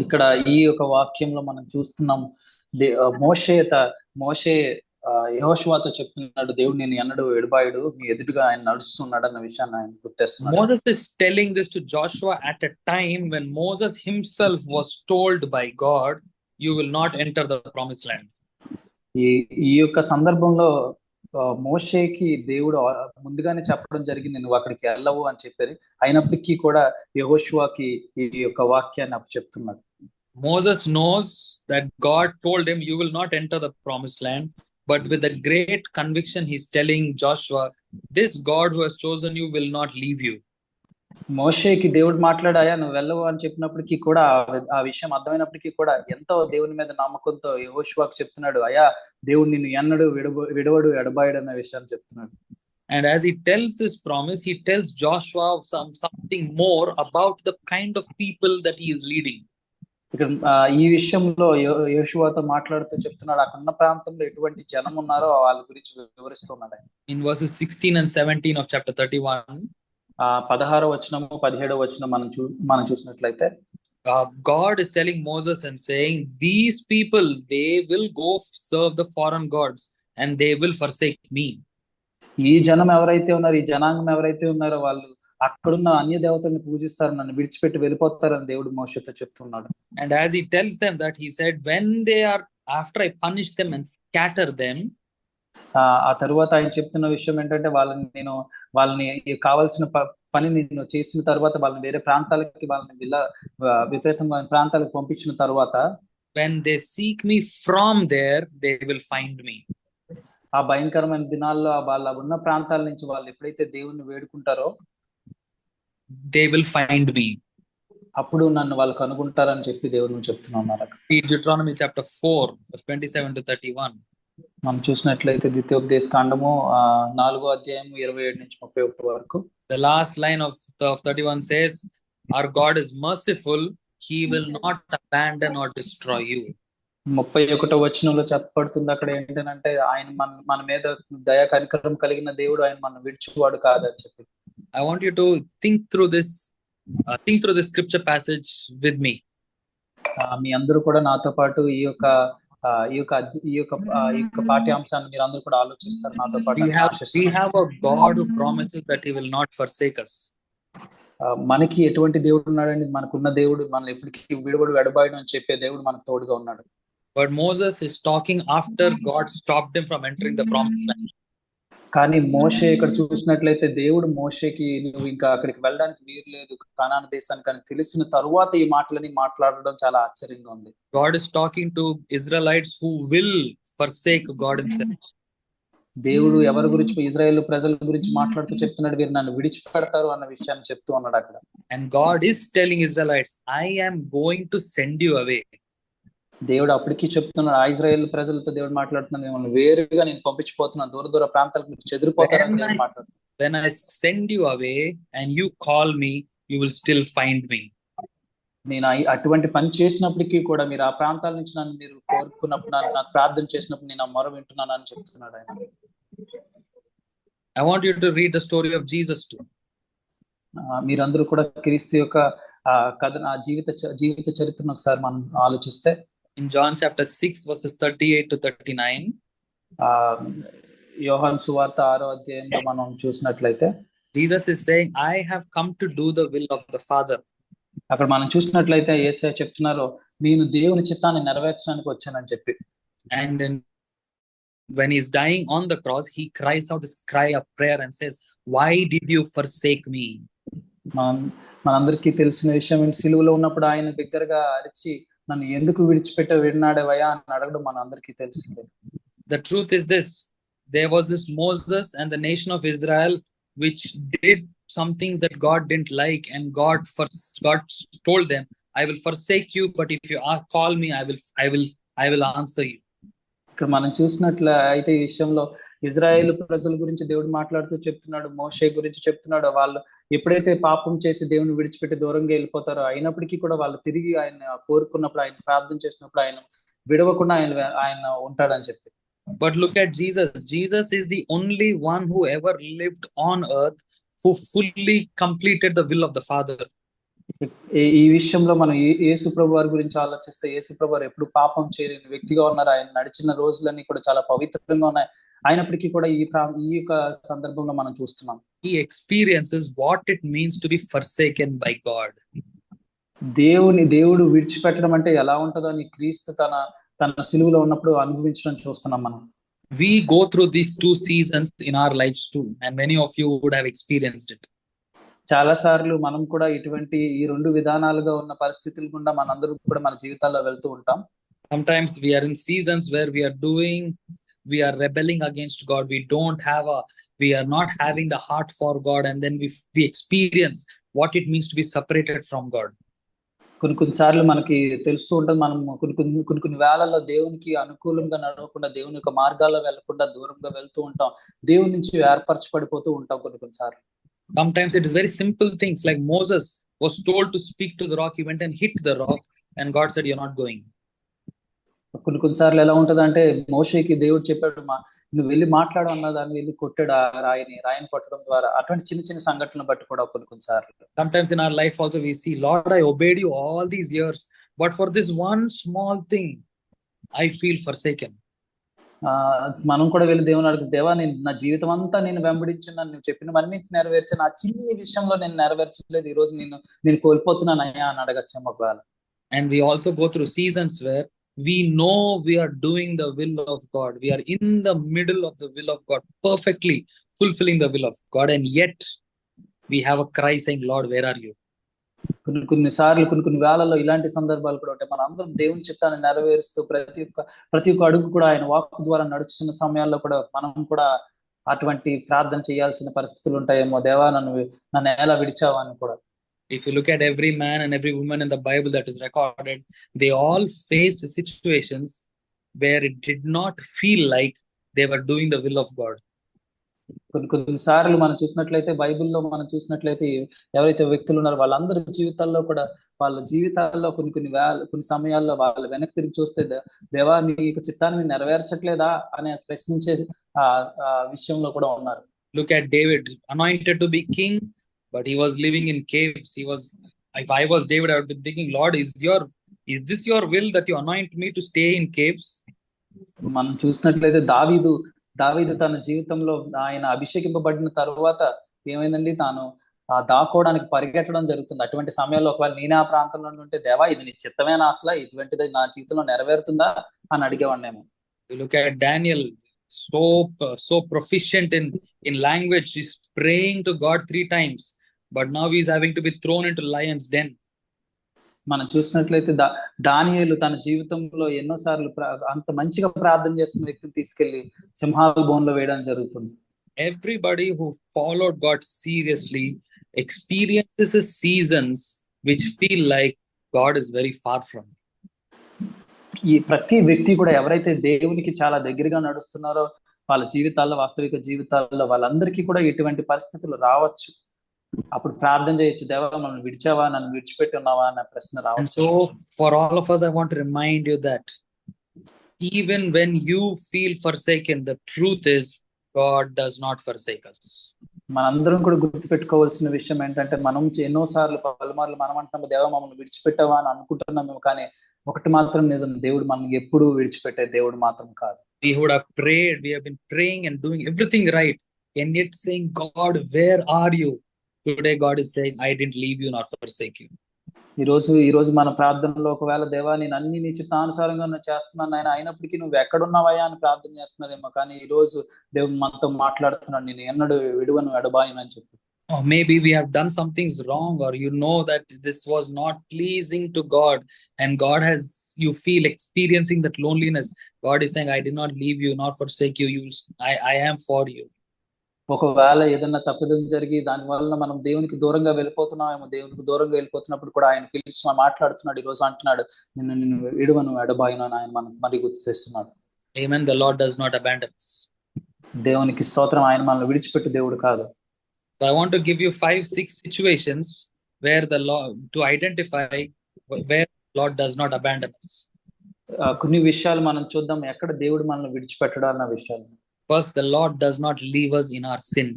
ఇక్కడ ఈ యొక్క వాక్యంలో మనం చూస్తున్నాం, మోషే యెహోషువతో చెప్తున్నాడు, దేవుడు నేను ఎన్నడూ ఎడబాయుడు, మీ ఎదురుగా ఆయన నడుస్తున్నాడు అన్న విషయాన్ని ఆయన గుర్తిస్తున్నాడు. Moses is telling this to Joshua at a time when Moses himself was told by God, you will not enter the promised land. ఈ యొక్క సందర్భంలో మోషేకి దేవుడు ముందుగానే చెప్పడం జరిగింది, నువ్వు అక్కడికి వెళ్ళవు అని చెప్పారు. అయినప్పటికీ కూడా యెహోషువకి ఈ యొక్క వాక్యాన్ని చెప్తున్నాడు. Moses knows that God told him, you will not enter the promised land, but with a great conviction he's telling Joshua, this God who has chosen you will not leave you. మోషేకి దేవుడు మాట్లాడాయా నువ్వు వెళ్ళవు అని చెప్పినప్పటికీ కూడా, ఆ విషయం అర్థమైనప్పటికీ కూడా ఎంతో దేవుని మీద నమ్మకంతో యెహోషువకు చెప్తున్నాడు, అయ్యా దేవుడు నిన్ను ఎన్నడూ విడవడు ఎడబాయడు అన్న విషయాన్ని చెప్తున్నాడు. And as he tells this promise, he tells Joshua something more about the kind of people that he is leading. ఇక్కడ ఈ విషయంలో యెహోషువతో మాట్లాడుతూ చెప్తున్నాడు, అక్కడున్న ప్రాంతంలో ఎటువంటి జనం ఉన్నారో వాళ్ళ గురించి వివరిస్తున్నాడు. In verses 16 and 17 of chapter 31, 16వ వచనము 17వ వచనం మనం చూసినట్లయితే, God is telling Moses and saying, these people, they will go serve the foreign gods and they will forsake me. ఈ జనం ఎవరైతే ఉన్నారో, ఈ జనాంగం ఎవరైతే ఉన్నారో వాళ్ళు అక్కడున్న అన్య దేవతల్ని పూజిస్తారు, నన్ను విడిచిపెట్టి వెళ్ళిపోతారని దేవుడు మోషేతో చెప్తున్నాడు. And as he tells them that, he said, when they are, after I punish them and scatter them, ఆ తరువాత ఆయన చెప్తున్న విషయం ఏంటంటే, వాళ్ళని కావాల్సిన పని నేను చేసిన తర్వాత వాళ్ళని వేరే ప్రాంతాలకి, వాళ్ళని విపరీతమైన ప్రాంతాలకు పంపించిన తర్వాత, when they seek me from there, they will find me. ఆ భయంకరమైన దినాల్లో వాళ్ళ ఉన్న ప్రాంతాల నుంచి వాళ్ళు ఎప్పుడైతే దేవుణ్ణి వేడుకుంటారో, they will find me. అప్పుడు నన్ను వాళ్ళు కనుగొంటారని చెప్పి దేవుడు చెప్తున్నారు. Deuteronomy chapter 4 verse 27 to 31. మనం చూసినట్లయితే ద్వితీయోపదేశ కాండము 4వ అధ్యాయం 27 నుంచి 31 వరకు. The last line of 31 says, our God is merciful, he will not abandon or destroy you. 31వ వచనంలో చెప్పబడుతుంది అక్కడ ఏంటంటే, ఆయన మన మీద దయా కనికరం కలిగిన దేవుడు, ఆయన మనం విడిచివాడు కాదని చెప్పి. I want you to think through this scripture passage with me. మీ అందరూ కూడా నాతో పాటు ఈ యొక్క పాఠ్యాంశాన్ని మీరు అందరూ కూడా ఆలోచిస్తారు నాతో పాటు. We have a God who promises that he will not forsake us. మనకి ఎటువంటి దేవుడు ఉన్నాడండి? మనకున్న దేవుడు మనల్ని ఎప్పటికీ విడవడు ఎడబాయడు అని చెప్పే దేవుడు మనకు తోడుగా ఉన్నాడు. But Moses is talking after God stopped him from entering the promised land. కానీ మోషే ఇక్కడ చూసినట్లయితే దేవుడు మోషేకి నువ్వు ఇంకా అక్కడికి వెళ్ళడానికి వీలు లేదు కనాను దేశానికి అని తెలిసిన తరువాత ఈ మాటలని మాట్లాడడం చాలా ఆశ్చర్యంగా ఉంది. God is talking to Israelites who will forsake God himself. దేవుడు ఎవరి గురించి, ఇజ్రాయేల్ ప్రజల గురించి మాట్లాడుతూ చెప్తున్నాడు, వీరు నన్ను విడిచిపెడతారు అన్న విషయాన్ని చెప్తూ ఉన్నాడు అక్కడ. And God is telling Israelites, I am going to send you away. దేవుడు అప్పటికీ చెప్తున్నాడు, ఇజ్రాయేల్ ప్రజలతో దేవుడు మాట్లాడుతున్నాడు, మిమ్మల్ని వేరుగా నేను పంపించిపోతున్నాను, దూర ప్రాంతాలకు మీరు చెదిరిపోతారని దేవుడు మాట్లాడుతున్నాడు. When I send you away and you call me, you will still find me. నేను అటువంటి పని చేసినప్పటికీ కూడా మీరు ఆ ప్రాంతాల నుంచి నన్ను మీరు కోరుకున్నప్పుడు, నాకు ప్రార్థన చేసినప్పుడు నేను ఆ మొర వింటున్నాను అని చెప్తున్నాడు ఆయన. I want you to read the story of Jesus too. మీరందరూ కూడా క్రీస్తు యొక్క కథ, జీవిత చరిత్రను ఒకసారి మనం ఆలోచిస్తే, in John chapter 6 verses 38 to 39, యోహాను సువార్త 6వ అధ్యాయంలో మనం చూసినట్లయితే Jesus is saying, I have come to do the will of the Father. అక్కడ మనం చూసినట్లయితే యేసయ్య చెప్తున్నారు, నేను దేవుని చిత్తాన్ని నెరవేర్చడానికి వచ్చానని చెప్పి. And in when he's dying on the cross, he cries out this cry of prayer and says, "Why did you forsake me?" మనందరికీ తెలిసిన విషయం ఏంటి, సిలువలో ఉన్నప్పుడు ఆయన బిగ్గరగా అరిచి నన్ను ఎందుకు విడినాడేవయ్యా అని అడగడం మనందరికీ తెలిసిందే. The truth is this: there was this Moses and the nation of Israel which did some things that God didn't like, and God told them, "I will forsake you, but if you call me, I will answer you." ఇక్కడ మనం చూసినట్లు అయితే ఈ విషయంలో Israel ప్రజల గురించి దేవుడు మాట్లాడుతూ చెప్తున్నాడు, మోషే గురించి చెప్తున్నాడు. వాళ్ళు ఎప్పుడైతే పాపం చేసి దేవుని విడిచిపెట్టి దూరంగా వెళ్ళిపోతారో, అయినప్పటికీ కూడా వాళ్ళు తిరిగి ఆయన కోరుకున్నప్పుడు, ఆయన ప్రార్థన చేసినప్పుడు ఆయన విడవకుండా ఆయన ఉంటాడని చెప్పి. But look at Jesus. Jesus is the only one who ever lived on earth who fully completed the will of the Father. ఈ విషయంలో మనం యేసు ప్రభు వారి గురించి ఆలోచిస్తే, యేసు ప్రభు వారు ఎప్పుడు పాపం చేయలేని వ్యక్తిగా ఉన్నారు. ఆయన నడిచిన రోజులన్నీ కూడా చాలా పవిత్రంగా ఉన్నాయి. అయినప్పటికీ కూడా ఈ యొక్క సందర్భంలో మనం చూస్తున్నాం, he experiences what it means to be forsaken by God. దేవుడు విడిచిపెట్టడం అంటే ఎలా ఉంటుందో అని క్రీస్తు తన సిలువలో ఉన్నప్పుడు అనుభవించడం చూస్తున్నాం మనం. We go through these two seasons in our lives too, and many of you would have experienced it. చాలా సార్లు మనం కూడా ఇటువంటి ఈ రెండు విధానాలుగా ఉన్న పరిస్థితుల గుండా మనందరూ కూడా మన జీవితాల్లో వెళ్తూ ఉంటాం. Sometimes we are in seasons where we are rebelling against God. We are not having the heart for God, and then we experience what it means to be separated from God. కొన్ని సార్లు మనకి తెలుస్తూ ఉంటుంది, మనం కొన్ని వేళల్లో దేవునికి అనుకూలంగా నడవకుండా, దేవుని యొక్క మార్గాల్లో వెళ్లకుండా దూరంగా వెళ్తూ ఉంటాం. దేవుని నుంచి ఏర్పరచబడిపోతూ ఉంటాం కొన్ని సార్లు. Sometimes it is very simple things, like Moses was told to speak to the rock. He went and hit the rock, and God said, "You're not going." కొన్ని సార్లు ఎలా ఉంటది అంటే, మోషేకి దేవుడు చెప్పాడు, నువ్వు వెళ్ళి మాట్లాడు అన్న దాన్ని వెళ్ళి కొట్టాడు ఆ రాయిని కొట్టడం ద్వారా. అటువంటి చిన్న సంఘటనలు బట్టి కూడా కొన్ని సార్లు. Sometimes in our life also we see, "Lord, I obeyed you all these years, but for this one small thing I feel forsaken." మనం కూడా వెళ్ళి దేవుని అడుగు, దేవా నా జీవితం అంతా నేను వెంబడించున్నాను, నువ్వు చెప్పిన అన్ని నెరవేర్చాను, ఆ చిన్న విషయంలో నేను నెరవేర్చలేదు, ఈ రోజు నేను కోల్పోతున్నాను అయ్యా అని అడగచ్చాము ఒకవేళ. And we also go through seasons where we know we are doing the will of God. We are in the middle of the will of God, perfectly fulfilling the will of God, and yet we have a cry saying, "Lord, where are you?" కొన్ని సార్లు కొన్ని వేళల్లో ఇలాంటి సందర్భాలు కూడా ఉంటాయి. మన అందరం దేవుని చిత్తాన్ని నెరవేరుస్తూ ప్రతి ఒక్క అడుగు కూడా ఆయన వాక్కు ద్వారా నడుస్తున్న సమయాల్లో కూడా మనం కూడా అటువంటి ప్రార్థన చేయాల్సిన పరిస్థితులు ఉంటాయేమో, దేవా నన్ను ఎలా విడిచావా అని కూడా. If you look at every man and every woman in the Bible that is recorded, they all faced situations where it did not feel like they were doing the will of God. కొన్ని సార్లు మనం చూసినట్లయితే, బైబిల్లో మనం చూసినట్లయితే, ఎవరైతే వ్యక్తులు ఉన్నారో వాళ్ళందరి జీవితాల్లో కూడా, వాళ్ళ జీవితాల్లో కొన్ని సమయాల్లో వాళ్ళు వెనక్కి తిరిగి చూస్తే, దేవా నీ యొక్క చిత్తాన్ని నెరవేర్చట్లేదా అనే ప్రశ్నించే విషయంలో కూడా ఉన్నారు. Look at David, anointed to be king, but he was living in caves. If I was David, I would be thinking, "Lord, is this your will that you anoint me to stay in caves?" మనం చూసినట్లయితే దావీదు తన జీవితంలో ఆయన అభిషేకింపబడిన తరువాత ఏమైందండి, తాను దాక్కోవడానికి పరిగెట్టడం జరుగుతుంది. అటువంటి సమయంలో ఒకవేళ నేనే ఆ ప్రాంతంలో ఉంటే, దేవా ఇది నీ చిత్తమేనా, అసలు ఇటువంటిది నా జీవితంలో నెరవేరుతుందా అని అడిగేవాడినేమో. You look at Daniel, so proficient in language. He's praying to God 3 times, but now he's having to be thrown into lion's den. మనం చూసినట్లయితే దానియేలు తన జీవితంలో ఎన్నోసార్లు అంత మంచిగా ప్రార్థన చేస్తున్న వ్యక్తిని తీసుకెళ్లి సింహాల బోన్లో వేయడం జరుగుతుంది. Everybody who followed God seriously experiences seasons which feel like God is very far from. ఈ ప్రతి వ్యక్తి కూడా ఎవరైతే దేవునికి చాలా దగ్గరగా నడుస్తున్నారో వాళ్ళ జీవితాల్లో, వాస్తవిక జీవితాల్లో వాళ్ళందరికీ కూడా ఇటువంటి పరిస్థితులు రావచ్చు. అప్పుడు ప్రార్థన చేయొచ్చు, దేవా నన్ను విడిచావా, నన్ను విడిచిపెట్టి ఉన్నావా అన్న ప్రశ్న రావచ్చు. So for all of us, I want to remind you that even when you feel forsaken, the truth is God does not forsake us. మనందరం కూడా గుర్తుపెట్టుకోవాల్సిన విషయం ఏంటంటే, మనం ఎన్నోసార్లు పలుమార్లు మనం అంటున్నాము, దేవా మమ్మల్ని విడిచిపెట్టావా అని అనుకుంటున్నాము, కానీ ఒకటి మాత్రం నిజం, దేవుడు మనల్ని ఎప్పుడూ విడిచిపెట్టే దేవుడు మాత్రం కాదు. We would have prayed, we have been praying and doing everything right, and yet saying, "God, where are you?" Today God is saying, "I didn't leave you nor forsake you." ఈ రోజు మన ప్రార్థనలో ఒకవేళ దేవా నేను అన్ని నీ చిత్తానుసారంగా నేను చేస్తున్నాను ఆయన, అయినప్పటికీ నువ్వు ఎక్కడున్నావయ్యా అని ప్రార్థన చేస్తున్నారేమో. కానీ ఈ రోజు దేవుడు మనతో మాట్లాడుతున్నాడు, నేను ఎన్నడూ విడువను ఎడబాయను అని చెప్పి. Or maybe we have done some things wrong, or you know that this was not pleasing to God, and God has, you feel experiencing that loneliness. God is saying, I did not leave you, not forsake you. I am for you. ఒకవేళ ఏదన్నా తప్పిదం జరిగి దాని వల్ల మనం దేవునికి దూరంగా వెళ్ళిపోతున్నామేమో, దేవునికి దూరంగా వెళ్ళిపోతున్నప్పుడు కూడా ఆయన పిలిచి మాట్లాడుతున్నాడు. ఈ రోజు అంటున్నాడు, నిన్ను విడువను ఎడబాయను అని ఆయన మనం మరి గుర్తు చేస్తున్నాడు. Amen. The Lord does not abandon us. దేవునికి స్తోత్రం, ఆయన మనల్ని విడిచిపెట్టు దేవుడు కాదు. So I want to give you 5-6 situations where the Lord, to identify where the Lord does not abandon us. కొన్ని విషయాలు మనం చూద్దాం ఎక్కడ దేవుడు మనల్ని విడిచిపెట్టడు అన్న విషయాలు. First, the Lord does not leave us in our sin.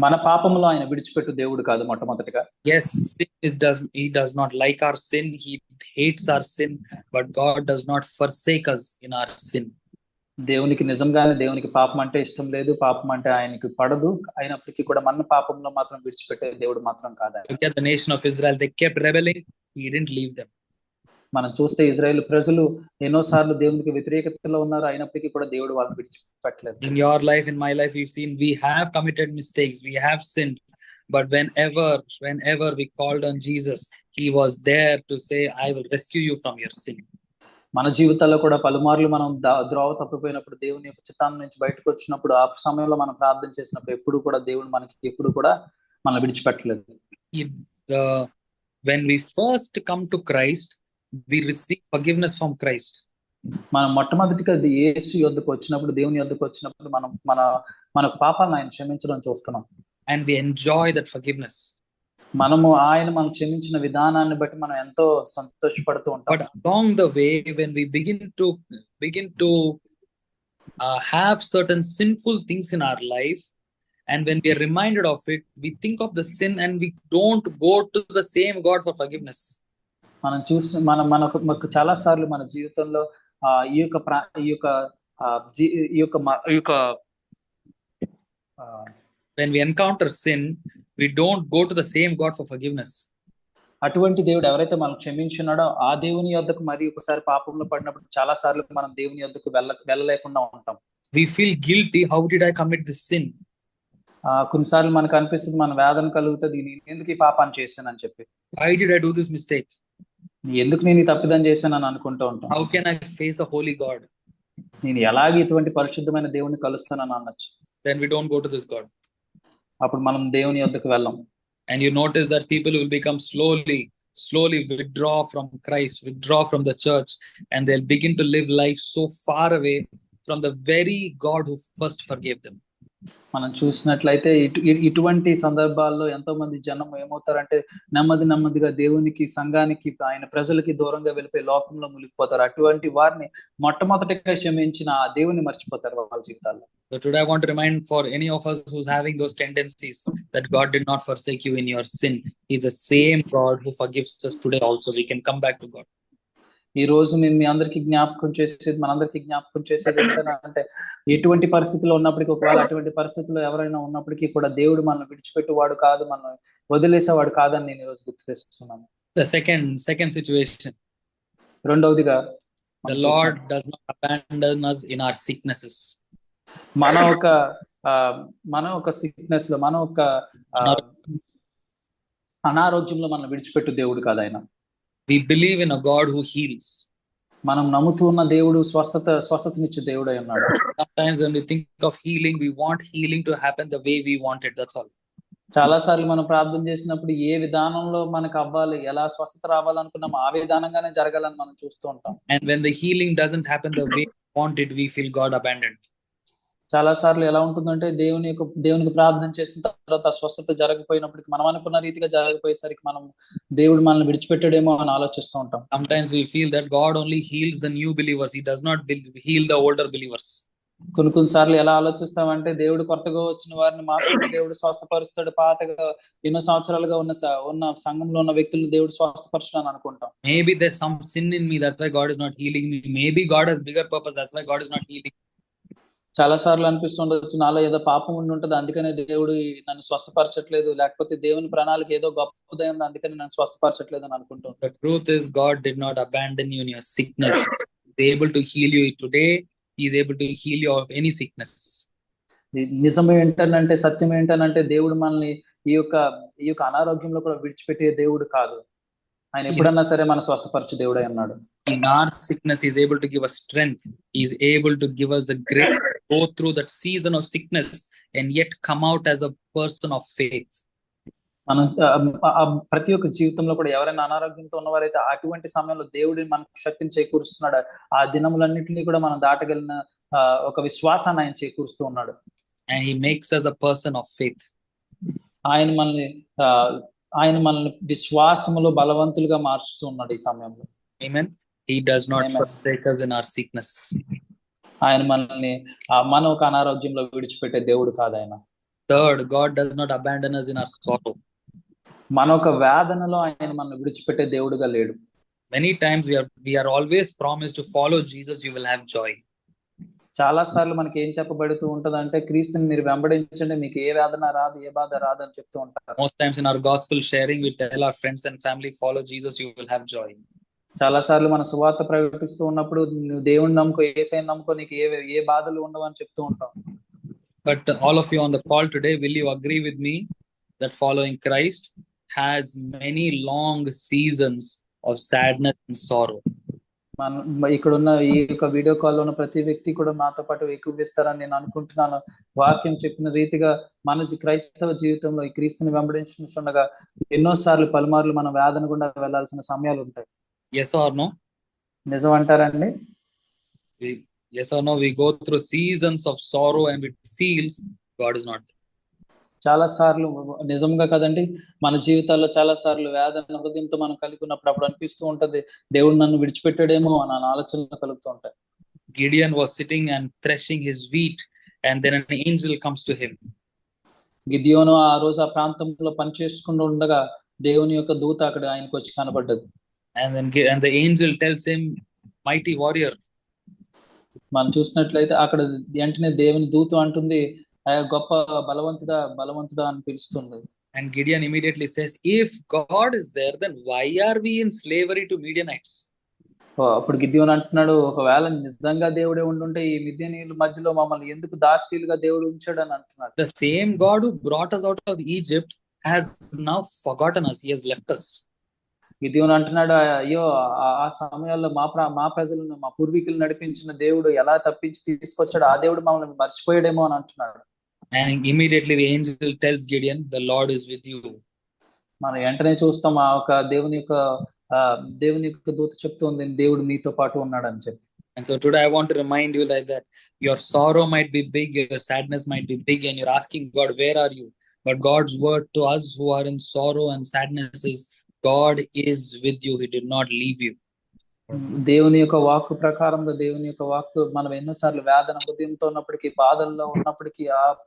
మన పాపములో ఆయన విడిచిపెట్టు దేవుడు కాదు. మొట్టమొదటిగా yes, he does not like our sin, he hates our sin, but God does not forsake us in our sin. దేవునికి నిజంగానే దేవునికి పాపం అంటే ఇష్టం లేదు, పాపం అంటే ఆయనకి పడదు. అయినప్పటికీ కూడా మన పాపంలో మాత్రం విడిచిపెట్టే దేవుడు మాత్రం కాదు. Look at the nation of Israel, they kept rebelling, he didn't leave them. మనం చూస్తే ఇజ్రాయేల్ ప్రజలు ఎన్నోసార్లు దేవునికి వ్యతిరేకతలో ఉన్నారు, అయినప్పటికీ కూడా దేవుడు వాళ్ళని విడిచిపెట్టలేదు. In your life, in my life, we've seen we have committed mistakes, we have sinned, but whenever we called on Jesus, he was there to say, I will rescue you from your sin. మన జీవితాల్లో కూడా పలుమార్లు మనం ద్రోవ తప్పిపోయినప్పుడు, దేవుని యొక్క చిత్తం నుంచి బయటకు వచ్చినప్పుడు, ఆ సమయంలో మనం ప్రార్థన చేసినప్పుడు ఎప్పుడు కూడా దేవుడు మనకి ఎప్పుడు కూడా మనల్ని విడిచిపెట్టలేదు. When we first come to Christ, we receive forgiveness from Christ. మనం మొట్టమొదటిగా యేసు యొద్దకు వచ్చినప్పుడు, దేవుని యొద్దకు వచ్చినప్పుడు మనం మన పాపాలను ఆయన క్షమించడం చూస్తున్నాం. And we enjoy that forgiveness. ఆయన మనం క్షమించిన విధానాన్ని బట్టి మనం ఎంతో సంతోషపడుతూ ఉంటాం. But along the way, when we begin to have certain sinful things in our life, and when we are reminded of it, we think of the sin and we don't go to the same God for forgiveness. మనం చూసి మనకు చాలా సార్లు మన జీవితంలో when we encounter sin, we don't go to the same God for forgiveness. అటువంటి దేవుడు ఎవరైతే మనం క్షమించున్నాడో ఆ దేవుని యొద్దకు మరి ఒకసారి పాపంలో పడినప్పుడు చాలా సార్లు మనం దేవుని యొద్దకు వెళ్ళలేకుండా ఉంటాం. We feel guilty. How did I commit this sin? కొన్నిసార్లు మనకు అనిపిస్తుంది, మన వేదన కలుగుతుంది, నేను ఎందుకు ఈ పాపాన్ని చేశానని చెప్పి. Why did I do this mistake? ఎందుకు నేను ఈ తప్పిదం చేశానని అనుకుంటూ ఉంటాం. How can I face a holy God? నేను ఎలాగ ఇటువంటి పరిశుద్ధమైన దేవుని కలుస్తానని అనొచ్చు. Then we don't go to this God. అప్పుడు మనం దేవుని యొద్దకు వెళ్ళం. And you notice that people will become slowly withdraw from Christ, withdraw from the church, and they'll begin to live life so far away from the very God who first forgave them. మనం చూసినట్లయితే ఇటువంటి సందర్భాల్లో ఎంతో మంది జనం ఏమవుతారంటే నెమ్మదిగా దేవునికి, సంఘానికి, ఆయన ప్రజలకి దూరంగా వెళ్ళిపోయి లోకంలో మునిగిపోతారు. అటువంటి వారిని మొట్టమొదటిగా క్షమించిన ఆ దేవుని మర్చిపోతారు వాళ్ళ జీవితాల్లో. So today I want to remind for any of us who's having those tendencies that God did not forsake you in your sin. He's the same God who forgives us today also. We can come back to God. ఈ రోజు నేను మీ అందరికి మనందరికి జ్ఞాపకం చేసేది ఏంటంటే, ఎటువంటి పరిస్థితుల్లో ఉన్నప్పటికీ, ఒకవేళ అటువంటి పరిస్థితుల్లో ఎవరైనా ఉన్నప్పటికీ కూడా దేవుడు మనల్ని విడిచిపెట్టేవాడు కాదు, మనల్ని వదిలేసేవాడు కాదని నేను ఈ రోజు గుర్తు చేస్తున్నాను. The second situation. రెండవదిగా, the Lord does not abandon us in our sicknesses. మన ఒక సిక్నెస్ లో, మన ఒక అనారోగ్యంలో మనం విడిచిపెట్టు దేవుడు కాదు ఆయన. We believe in a God who heals. మనం నమ్ముతూ ఉన్న దేవుడు స్వస్థతనిచ్చే దేవుడు అయి ఉన్నాడు. Sometimes when we think of healing, we want healing to happen the way we want it. That's all. చాలా సార్లు మనం ప్రార్థన చేసినప్పుడు ఏ విధానంలో మనకు అవ్వాలి, ఎలా స్వస్థత రావాలనుకున్నాం ఆ విధానంగానే జరగాలని మనం చూస్తూ ఉంటాం. And when the healing doesn't happen the way we want it, we feel God abandoned. చాలా సార్లు ఎలా ఉంటుందంటే, దేవునికి ప్రార్థన చేసిన తర్వాత స్వస్థత జరగకపోయినప్పటికీ, మనం అనుకున్న రీతిగా జరగకపోయేసరికి మనం దేవుడు మనల్ని విడిచిపెట్టాడేమో అని ఆలోచిస్తూ ఉంటాం. Sometimes we feel that God only heals the new believers. He does not heal the older believers. కొన్నిసార్లు ఎలా ఆలోచిస్తామంటే, దేవుడు కొత్తగా వచ్చిన వారిని మాత్రమే దేవుడు స్వస్థపరుస్తాడు, పాతగా ఎన్నో సంవత్సరాలుగా ఉన్న సంఘంలో ఉన్న వ్యక్తులు దేవుడు స్వస్థపరచడం అనుకుంటాం. Maybe there's some sin in me, that's why God is not healing me. Maybe God has bigger purpose, that's why God is not healing. చాలా సార్లు అనిపిస్తుండొచ్చు, నాలో ఏదో పాపం ఉండి ఉంటది, అందుకనే దేవుడు నన్ను స్వస్థపరచట్లేదు, లేకపోతే దేవుని ప్రణాళిక ఏదో గొప్పదై ఉంది, అందుకని నన్ను స్వస్థపరచట్లేదు అని అనుకుంటాం. The truth is, God did not abandon you in your sickness. He's able to heal you today. He's able to heal you of any sickness. నిజం ఏంటనంటే, సత్యం ఏంటనంటే, దేవుడు మనల్ని ఈ యొక్క అనారోగ్యంలో కూడా విడిచిపెట్టే దేవుడు కాదు. ఆయన ఎప్పుడన్నా సరే మన స్వస్థపరచు దేవుడే అన్నాడు. In our sickness, He's able to give us strength. He's able to give us the grace to go through that season of sickness and yet come out as a person of faith. మనం ప్రతి ఒక్క జీవితంలో కూడా ఎవరైనా అనారోగ్యంతో ఉన్నవారైతే అటువంటి సమయంలో దేవుడు మనకు శక్తిని చేకూరుస్తున్నాడు. ఆ దినములన్నింటినీ కూడా మనం దాటగలిగిన ఒక విశ్వాసాన్ని ఆయన చేకూరుస్తూ ఉన్నాడు. And He makes us a person of faith. ఆయన మనల్ని విశ్వాసములో బలవంతులుగా మార్చుతూ ఉన్నాడు ఈ సమయంలో. Amen. He does not forsake us in our sickness. ఆయన మనల్ని మన ఒక అనారోగ్యంలో విడిచిపెట్టే దేవుడు కాదు ఆయన. Third, God does not abandon us in our sorrow. మన ఒక వేదనలో ఆయన మనల్ని విడిచిపెట్టే దేవుడుగా లేడు. Many times we are always promised to follow Jesus, you will have joy. చాలా సార్లు మనకి ఏం చెప్పబడుతూ ఉంటదంటే, క్రీస్తుని మీరు వెంబడించండి, మీకు ఏ వేదన రాదు, ఏ బాధ రాదు అని చెప్తూ ఉంటారు. Most times in our gospel sharing, we tell our friends and family, follow Jesus, you will have joy. చాలా సార్లు మన సువార్త ప్రకటిస్తూ ఉన్నప్పుడు, నువ్వు దేవుని నమ్ముకో, యేసయ్యని నమ్ముకో, నీకు ఏ బాధలు ఉండవు అని చెప్తూ ఉంటాం. But all of you on the call today, will you agree with me that following Christ has many long seasons of sadness and sorrow? ఇక్కడ ఉన్న ఈ యొక్క వీడియో కాల్ లో ఉన్న ప్రతి వ్యక్తి కూడా నాతో పాటు ఎక్కువిస్తారని నేను అనుకుంటున్నాను. వాక్యం చెప్పిన రీతిగా మన క్రైస్తవ జీవితంలో ఈ క్రీస్తుని వెంబడించుండగా ఎన్నోసార్లు పలుమార్లు మన వేదన గుండా వెళ్లాల్సిన సమయాలు ఉంటాయి. Yes or no? నిజం అంటారండి? Yes or no? We go through seasons of sorrow and it feels God is not there. చాలా సార్లు నిజంగా కదండి, మన జీవితాల్లో చాలా సార్లు వేదన హృదయంతో మనం కలిగి ఉన్నప్పుడు అప్పుడు అనిపిస్తూ ఉంటది, దేవుడు నన్ను విడిచిపెట్టాడేమో అన్న ఆలోచనలు కలుగుతూ ఉంటాయి. Gideon was sitting and threshing his wheat and then an angel comes to him. గిద్యోను ఆ రోజు ఆ ప్రాంతంలో పని చేసుకుంటూ ఉండగా దేవుని యొక్క దూత అక్కడ ఆయనకు వచ్చి కనబడ్డది. And the angel tells him, mighty warrior. మనం చూసినట్లయితే అక్కడ వెంటనే దేవుని దూత అంటుంది, గొప్ప బలవంతుడా అని పిలుస్తుంది. And Gideon immediately says, if God is there, then why are we in slavery to Midianites? అప్పుడు గిద్యోను అంటున్నాడు, ఒకవేళ నిజంగా దేవుడే ఉండుంటే ఈ మిద్యానీయుల మధ్యలో మమ్మల్ని ఎందుకు దాసీలుగా దేవుడు ఉంచాడు అని అంటున్నాడు. The same God who brought us out of Egypt has now forgotten us. He has left us. గిద్యోను అంటున్నాడు, అయ్యో ఆ సమయాల్లో మా ప్రజలను, మా పూర్వీకులు నడిపించిన దేవుడు ఎలా తప్పించి తీసుకొచ్చాడు, ఆ దేవుడు మమ్మల్ని మర్చిపోయాడేమో అని అంటున్నాడు. And immediately the angel tells Gideon, the Lord is with you. మనం వెంటనే చూస్తాం ఆ ఒక దేవుని యొక్క దూత చెప్తుంది, దేవుడు మీతో పాటు ఉన్నాడు అని చెప్పి. And so today I want to remind you like that your sorrow might be big, your sadness might be big, and you're asking God, where are you? But God's word to us who are in sorrow and sadness is, God is with you. He did not leave you. దేవుని యొక్క వాక్కు ప్రకారంగా, దేవుని యొక్క వాక్కు మనం ఎన్నోసార్లు వేదన హృదయంతో ఉన్నప్పటికీ, బాధల్లో ఉన్నప్పటికీ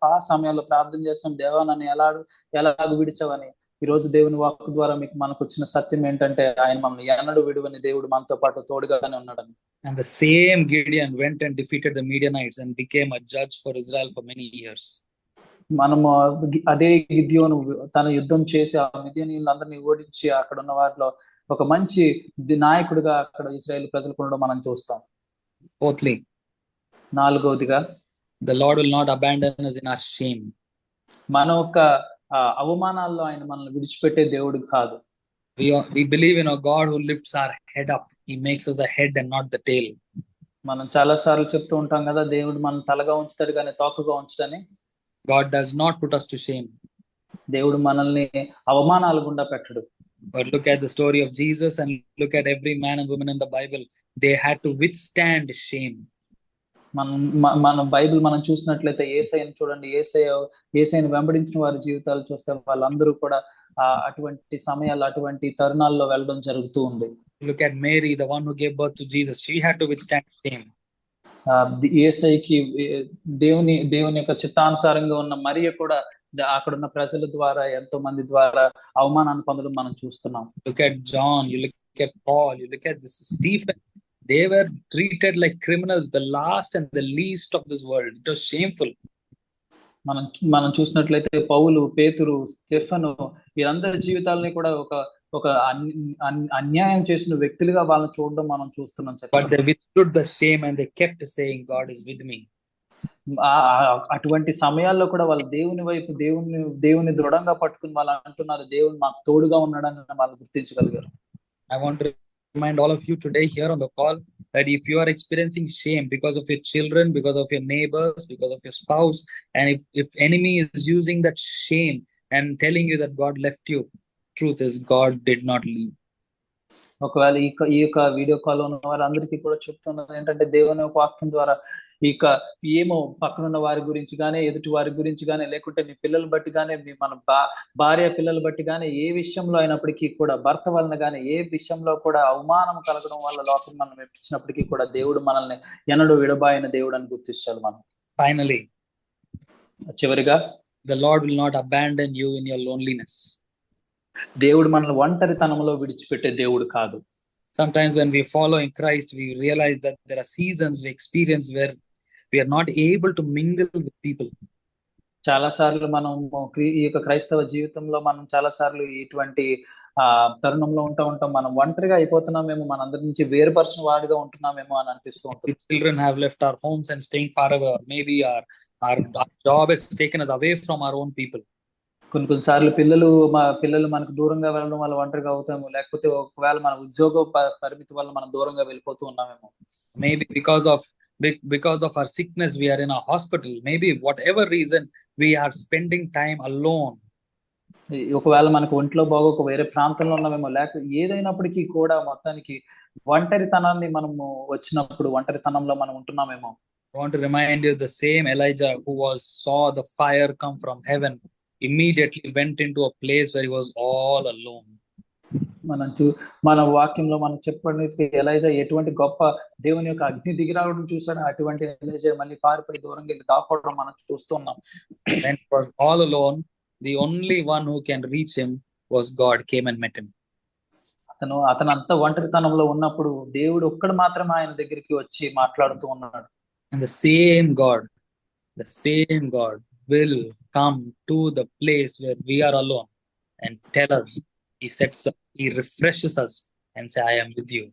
ఆ సమయంలో ప్రార్థన చేస్తాం, దేవా నన్ను ఎలాగ విడిచావని. ఈ రోజు దేవుని వాక్కు ద్వారా మనకు వచ్చిన సత్యం ఏంటంటే, ఆయన మనల్ని ఎన్నడూ విడువని దేవుడు మనతో పాటు తోడుగానే ఉన్నాడని. And the same Gideon went and defeated the Midianites and became a judge for Israel for many years. మనము అదే గిద్యోను తన యుద్ధం చేసి ఆ మిద్యానీయులందరినీ ఓడించి అక్కడ ఉన్న వారిలో ఒక మంచి నాయకుడిగా అక్కడ ఇశ్రాయేలు ప్రజలకు ఉండడం మనం చూస్తాం. Fourthly, నాలుగవదిగా, the Lord will not abandon us in our shame. మన యొక్క అవమానాల్లో ఆయన మనల్ని విడిచిపెట్టే దేవుడు కాదు. We believe in a God who lifts our head up. He makes us the head and not the tail. మనం చాలా సార్లు చెప్తూ ఉంటాం కదా, దేవుడు మనం తలగా ఉంచుతాడు కానీ తోకగా ఉంచుతాని. God does not put us to shame. దేవుడు మనల్ని అవమానాల గుండా పెట్టడు. But look at the story of Jesus and look at every man and woman in the Bible. They had to withstand shame. మన బైబిల్ మనం చూసినట్లయితే యేసయ్యను చూడండి, యేసయ్యను వెంబడించిన వారి జీవితాలు చూస్తే వాళ్ళందరూ కూడా అటువంటి సమయాలు, అటువంటి తరుణాల్లో వెళ్ళడం జరుగుతూ ఉంది. Look at Mary, the one who gave birth to Jesus. She had to withstand shame. యేసయ్యకి దేవుని యొక్క చిత్తానుసారంగా ఉన్న మరియ కూడా అక్కడున్న ప్రజల ద్వారా, ఎంతో మంది ద్వారా అవమానాన్ని పొందడం మనం చూస్తున్నాం. Look at John, you look at Paul, you look at this Stephen. They were treated like criminals, the last and the least of this world. It was shameful. మనం మనం చూసినట్లయితే పౌలు, పేతురు, స్టెఫను వీరందరి జీవితాలని కూడా ఒక అన్యాయం చేసిన వ్యక్తులుగా వాళ్ళని చూడడం మనం చూస్తున్నాం. But they withstood the shame and they kept saying, God is with me. అటువంటి సమయాల్లో కూడా వాళ్ళు దేవుని వైపు దేవుని దృఢంగా పట్టుకుని వాళ్ళు అంటున్నారు, దేవుడు మాకు తోడుగా ఉన్నాడని వాళ్ళు గుర్తించగలిగారు. I want to remind all of you today here on the call that if you are experiencing shame because of your children, because of your neighbors, because of your spouse, and if enemy is using that shame and telling you that God left you, truth is God did not leave. ఒకవేళ ఈ యొక్క video call ఉన్న వారందరికీ కూడా చెప్తున్నది ఏంటంటే, దేవుని వాక్యం ద్వారా ఇక ఏమో పక్కనున్న వారి గురించి కానీ, ఎదుటి వారి గురించి కానీ, లేకుంటే మీ పిల్లలు బట్టి కానీ, మన భార్య పిల్లలు బట్టి కానీ, ఏ విషయంలో అయినప్పటికీ కూడా, భర్త వలన కానీ ఏ విషయంలో కూడా అవమానం కలగడం వల్ల లోపల మనం మెప్పించినప్పటికీ కూడా దేవుడు మనల్ని ఎన్నడూ విడబాయిన దేవుడు అని గుర్తించాలి మనం. Finally, చివరిగా, the Lord will not abandon you in your loneliness. దేవుడు మనల్ని ఒంటరితనంలో విడిచిపెట్టే దేవుడు కాదు. Sometimes when we follow in Christ, we realize that there are seasons we experience where we are not able to mingle with people. చాలా సార్లు మనం ఈ యొక్క క్రైస్తవ జీవితంలో మనం చాలా సార్లు ఇటువంటి తరుణంలో ఉంటాం. మనం ఒంటరిగా అయిపోతున్నామేమో, మన అందరి నుంచి వేరుపరిచిన వాడిగా ఉంటున్నామేమో అని అనిపిస్తూ ఉంటుంది. Children have left our homes and staying forever. Maybe our job has taken us away from our own people. కొన్నిసార్లు పిల్లలు మనకు దూరంగా వెళ్ళడం వల్ల ఒంటరిగా అవుతాము, లేకపోతే ఒకవేళ మన ఉద్యోగ పరిమితి వల్ల మనం దూరంగా వెళ్ళిపోతూ ఉన్నామేమో. Maybe because of our sickness we are in a hospital. Maybe whatever reason we are spending time alone. ఒకవేళ మనకు ఒంట్లో బాగోక వేరే ప్రాంతంలో ఉన్నామేమో, లేకపోతే ఏదైనప్పటికీ కూడా మొత్తానికి ఒంటరితనాన్ని మనము వచ్చినప్పుడు ఒంటరితనంలో మనం ఉంటున్నామేమో. I want to remind you, the same Elijah who saw the fire come from heaven immediately went into a place where he was all alone. మన వాక్యంలో మనం చెప్పినట్టు ఎలైజా ఎటువంటి గొప్ప దేవుని యొక్క అగ్ని దిగిరావడం చూసాడు, అటువంటి ఎలైజా మళ్ళీ పారిపోయి దూరంగా వెళ్ళి దాక్కోవడం మనం చూస్తున్నాం. When he was all alone, the only one who can reach him was God came and met him. అతను అంత ఒంటరితనంలో ఉన్నప్పుడు దేవుడు ఒక్కడు మాత్రమే ఆయన దగ్గరికి వచ్చి మాట్లాడుతూ ఉన్నాడు. And the same God will come to the place where we are alone and tell us, he refreshes us and say, I am with you.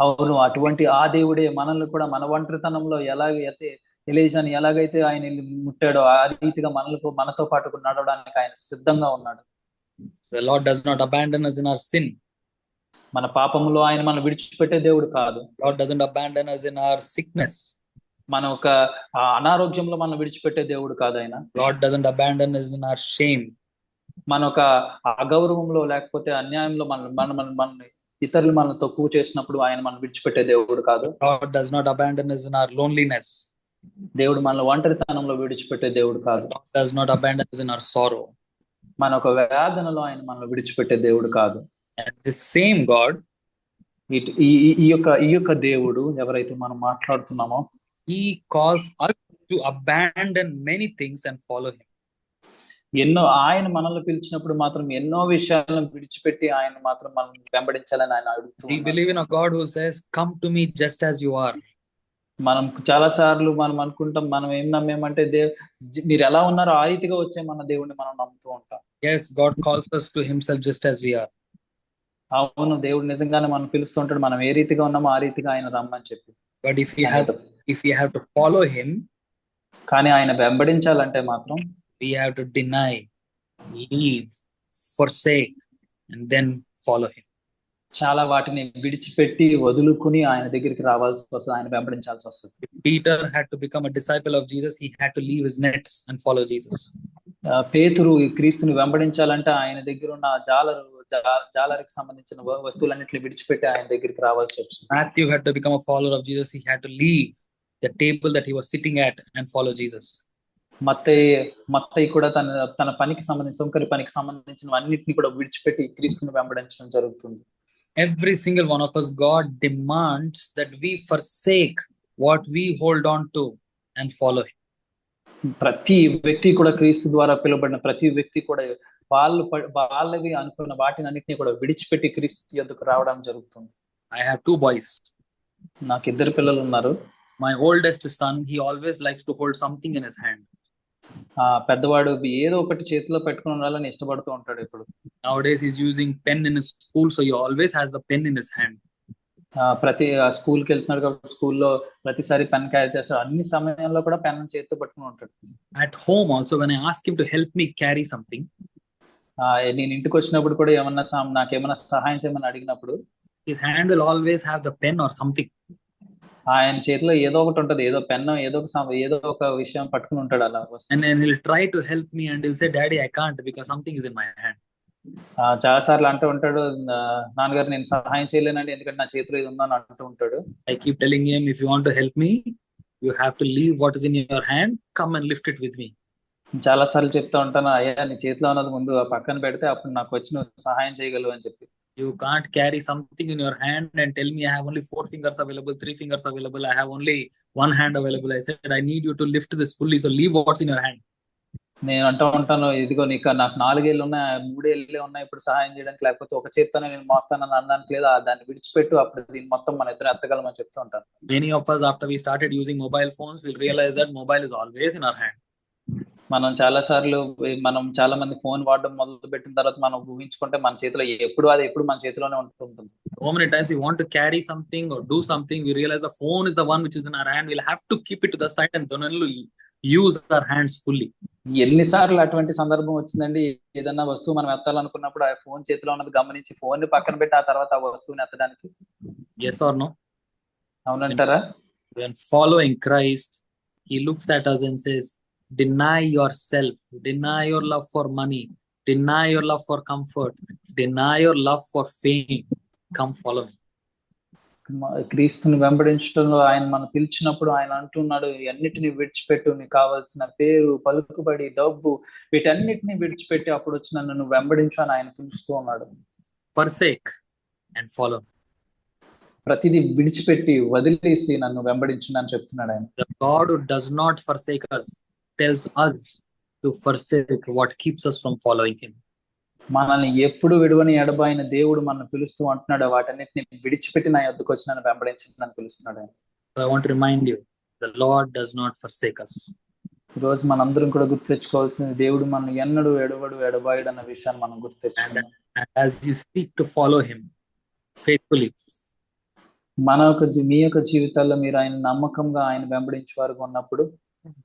అవును, అటువంటి ఆ దేవుడే మనల్ని కూడా మన ఒంటరితనంలో ఎలాగైతే ఎలీషాని ఎలాగైతే ఆయన ముట్టాడో ఆ రీతిగా మనతో పాటు నడవడానికి ఆయన సిద్ధంగా ఉన్నాడు. The Lord does not abandon us in our sin. మన పాపములో ఆయన మనం విడిచిపెట్టే దేవుడు కాదు. Lord doesn't abandon us in our sickness. మన ఒక అనారోగ్యంలో మనం విడిచిపెట్టే దేవుడు కాదు ఆయన. Lord doesn't abandon us in our shame. మన ఒక అగౌరవంలో లేకపోతే అన్యాయంలో మన ఇతరులు మనం తక్కువ చేసినప్పుడు ఆయన మనం విడిచిపెట్టే దేవుడు కాదు. God does not abandon us in our loneliness. దేవుడు మనల్ని ఒంటరితనంలో విడిచిపెట్టే దేవుడు కాదు. God does not abandon us in our sorrow. మన ఒక వేదనలో ఆయన మనల్ని విడిచిపెట్టే దేవుడు కాదు. And the same God, ఈ యొక్క దేవుడు ఎవరైతే మనం మాట్లాడుతున్నామో, he calls us to abandon many things and follow him. ఆయన మనల్ని పిలిచినప్పుడు మాత్రం ఎన్నో విషయాలను విడిచిపెట్టి ఆయన మాత్రం మనం వెంబడించాలని ఆయన అడుగుతున్నాడు. We believe in a God who says, come to me just as you are. మనం చాలా సార్లు మనం అనుకుంటాం, మనం ఏం నమ్మేమంటే మీరు ఎలా ఉన్నారో ఆ రీతిగా వచ్చే మన దేవుడిని మనం నమ్ముతూ ఉంటాం. Yes, God calls us to himself just as we are. అవును, దేవుడు నిజంగానే మనం పిలుస్తుంటాడు, మనం ఏ రీతిగా ఉన్నామో ఆ రీతిగా ఆయన రమ్మని చెప్పి. But if we have to follow him, కానీ ఆయన వెంబడించాలంటే మాత్రం we have to deny, leave, forsake, and then follow him. చాలా వాటిని విడిచిపెట్టి వదులుకుని ఆయన దగ్గరికి రావాల్సి వస్తుంది, ఆయన వెంబడించాల్సి వస్తుంది. Peter had to become a disciple of Jesus. He had to leave his nets and follow Jesus. పేతురు క్రీస్తుని వెంబడించాలంటే ఆయన దగ్గర ఉన్న జాలరికి సంబంధించిన వస్తువులన్నింటినీ విడిచిపెట్టి ఆయన దగ్గరికి రావాల్సి వచ్చింది. Matthew had to become a follower of Jesus. He had to leave the table that he was sitting at and follow Jesus. మత్తయి కూడా తన పనికి సంబంధించిన సొంకరి పనికి సంబంధించిన అన్నిటిని కూడా విడిచిపెట్టి క్రీస్తుని వెంబడించడం జరుగుతుంది. Every single one of us, God demands that we forsake what we hold on to and follow him. ప్రతి వ్యక్తి కూడా క్రీస్తు ద్వారా పిలువబడిన ప్రతి వ్యక్తి కూడా వాళ్ళవి అనుకున్న వాటిని అన్నిటిని కూడా విడిచిపెట్టి క్రీస్తు యొద్దకు రావడం జరుగుతుంది. I have two boys. నాకు ఇద్దరు పిల్లలు ఉన్నారు. My oldest son, he always likes to hold something in his hand. పెద్దవాడు ఏదో ఒకటి చేతిలో పెట్టుకుని ఉండాలని ఇష్టపడుతూ ఉంటాడు ఇప్పుడు. Nowadays he's using pen in his school, so he always has the pen in his hand. ప్రతి స్కూల్ కి వెళ్తున్నాడు కాబట్టి స్కూల్లో ప్రతిసారి పెన్ క్యారీ చేస్తాడు. అన్ని సమయంలో కూడా పెన్ చేతితో పట్టుకుని ఉంటాడు. At home also, when I ask him to help me carry something, నేను ఇంటికి వచ్చినప్పుడు కూడా నాకేమన్నా సహాయం చేయమని అడిగినప్పుడు his hand will always have the pen or something. ఆయన చేతిలో ఏదో ఒకటి ఉంటది, ఏదో పెన్, ఏదో ఒక విషయం పట్టుకుని ఉంటాడు అలా. And then he'll try to help me and he'll say, Daddy, I can't because something is in my hand. చాలా సార్లు అంటూ ఉంటాడు, నాన్నగారు నేను సహాయం చేయలేనండి ఎందుకంటే నా చేతిలో ఇది ఉందని అంటూ ఉంటాడు. I keep telling him, if you want to help me, you have to leave what is in your hand, come and lift it with me. చాలా సార్లు చెప్తా ఉంటాను, అయ్యా నీ చేతిలో ఉన్నది ముందు పక్కన పెడితే అప్పుడు నాకు వచ్చి నువ్వు సహాయం చేయగలవు అని చెప్పి. You can't carry something in your hand and tell me I have only 4 fingers available, 3 fingers available, I have only 1 hand available. I said, I need you to lift this fully, so leave what's in your hand. నేను అంటూ ఉంటాను, ఇదిగో నాకు 4 ఏళ్ళు ఉన్నాయి, 3 ఏళ్ళే ఉన్నాయి ఇప్పుడు సహాయం చేయడానికి, లేకపోతే ఒక చేత్తోనే నేను మోస్తానని అనడానికి లేదా, దాన్ని విడిచిపెట్టు, అప్పుడు దీన్ని మొత్తం మన ఇద్దరు ఎత్తగలమని చెప్తూ ఉంటాను. Many of us, after we started using mobile phones, will realize that mobile is always in our hand. మనం చాలా మంది ఫోన్ వాడడం మొదలు పెట్టిన తర్వాత మనం ఊహించుకుంటే మన చేతిలో ఎప్పుడు మన చేతిలోనే ఉంటుంది. So many times we want to carry something or do something, we realize the phone is the one which is in our hand. We'll have to keep it to the side and then only use our hands fully. ఎన్నిసార్లు అటువంటి సందర్భం వచ్చిందండి, ఏదన్నా వస్తువు మనం ఎత్తాలనుకున్నప్పుడు ఆ phone చేతిలో ఉన్నది గమనించి ఫోన్ ని పక్కన పెట్టి ఆ తర్వాత ఆ వస్తువుని ఎత్తడానికి. Yes or no? అవునంటారా? When following Christ, he looks at us and says, deny yourself, deny your love for money, deny your love for comfort, deny your love for fame, come follow me. క్రీస్తుని వెంబడించడంలో ఆయన మనం పిలిచినప్పుడు ఆయన అంటున్నాడు, అన్నిటిని విడిచిపెట్టు, నీకు కావాల్సిన పేరు, పలుకుబడి, డబ్బు, వీటన్నిటిని విడిచిపెట్టి అప్పుడు వచ్చి నన్ను వెంబడించు అని ఆయన పిలుస్తూ ఉన్నాడు. Forsake and follow. ప్రతిదీ విడిచిపెట్టి వదిలేసి నన్ను వెంబడించు అని చెప్తున్నాడు ఆయన. The God who does not forsake us tells us to forsake what keeps us from following him. మనల్ని ఎప్పుడు విడువని ఎడబాయిన దేవుడు మనల్ని పిలుస్తూ అంటున్నాడు, వాటన్నిటిని విడిచిపెట్టి నా యొద్దకు వచ్చి నన్ను వెంబడించని పిలుస్తున్నాడు. So I want to remind you, the Lord does not forsake us. ఈ రోజు మనందరం కూడా గుర్తు తెచ్చుకోవాల్సింది, దేవుడు మనల్ని ఎన్నడూ ఎడబాయడు అన్న విషయాన్ని మనం గుర్తు తెచ్చుకోవాలి. And as you seek to follow him faithfully, మీ యొక్క జీవితాల్లో మీరు ఆయన నమ్మకంగా ఆయన వెంబడించే వారుగా ఉన్నప్పుడు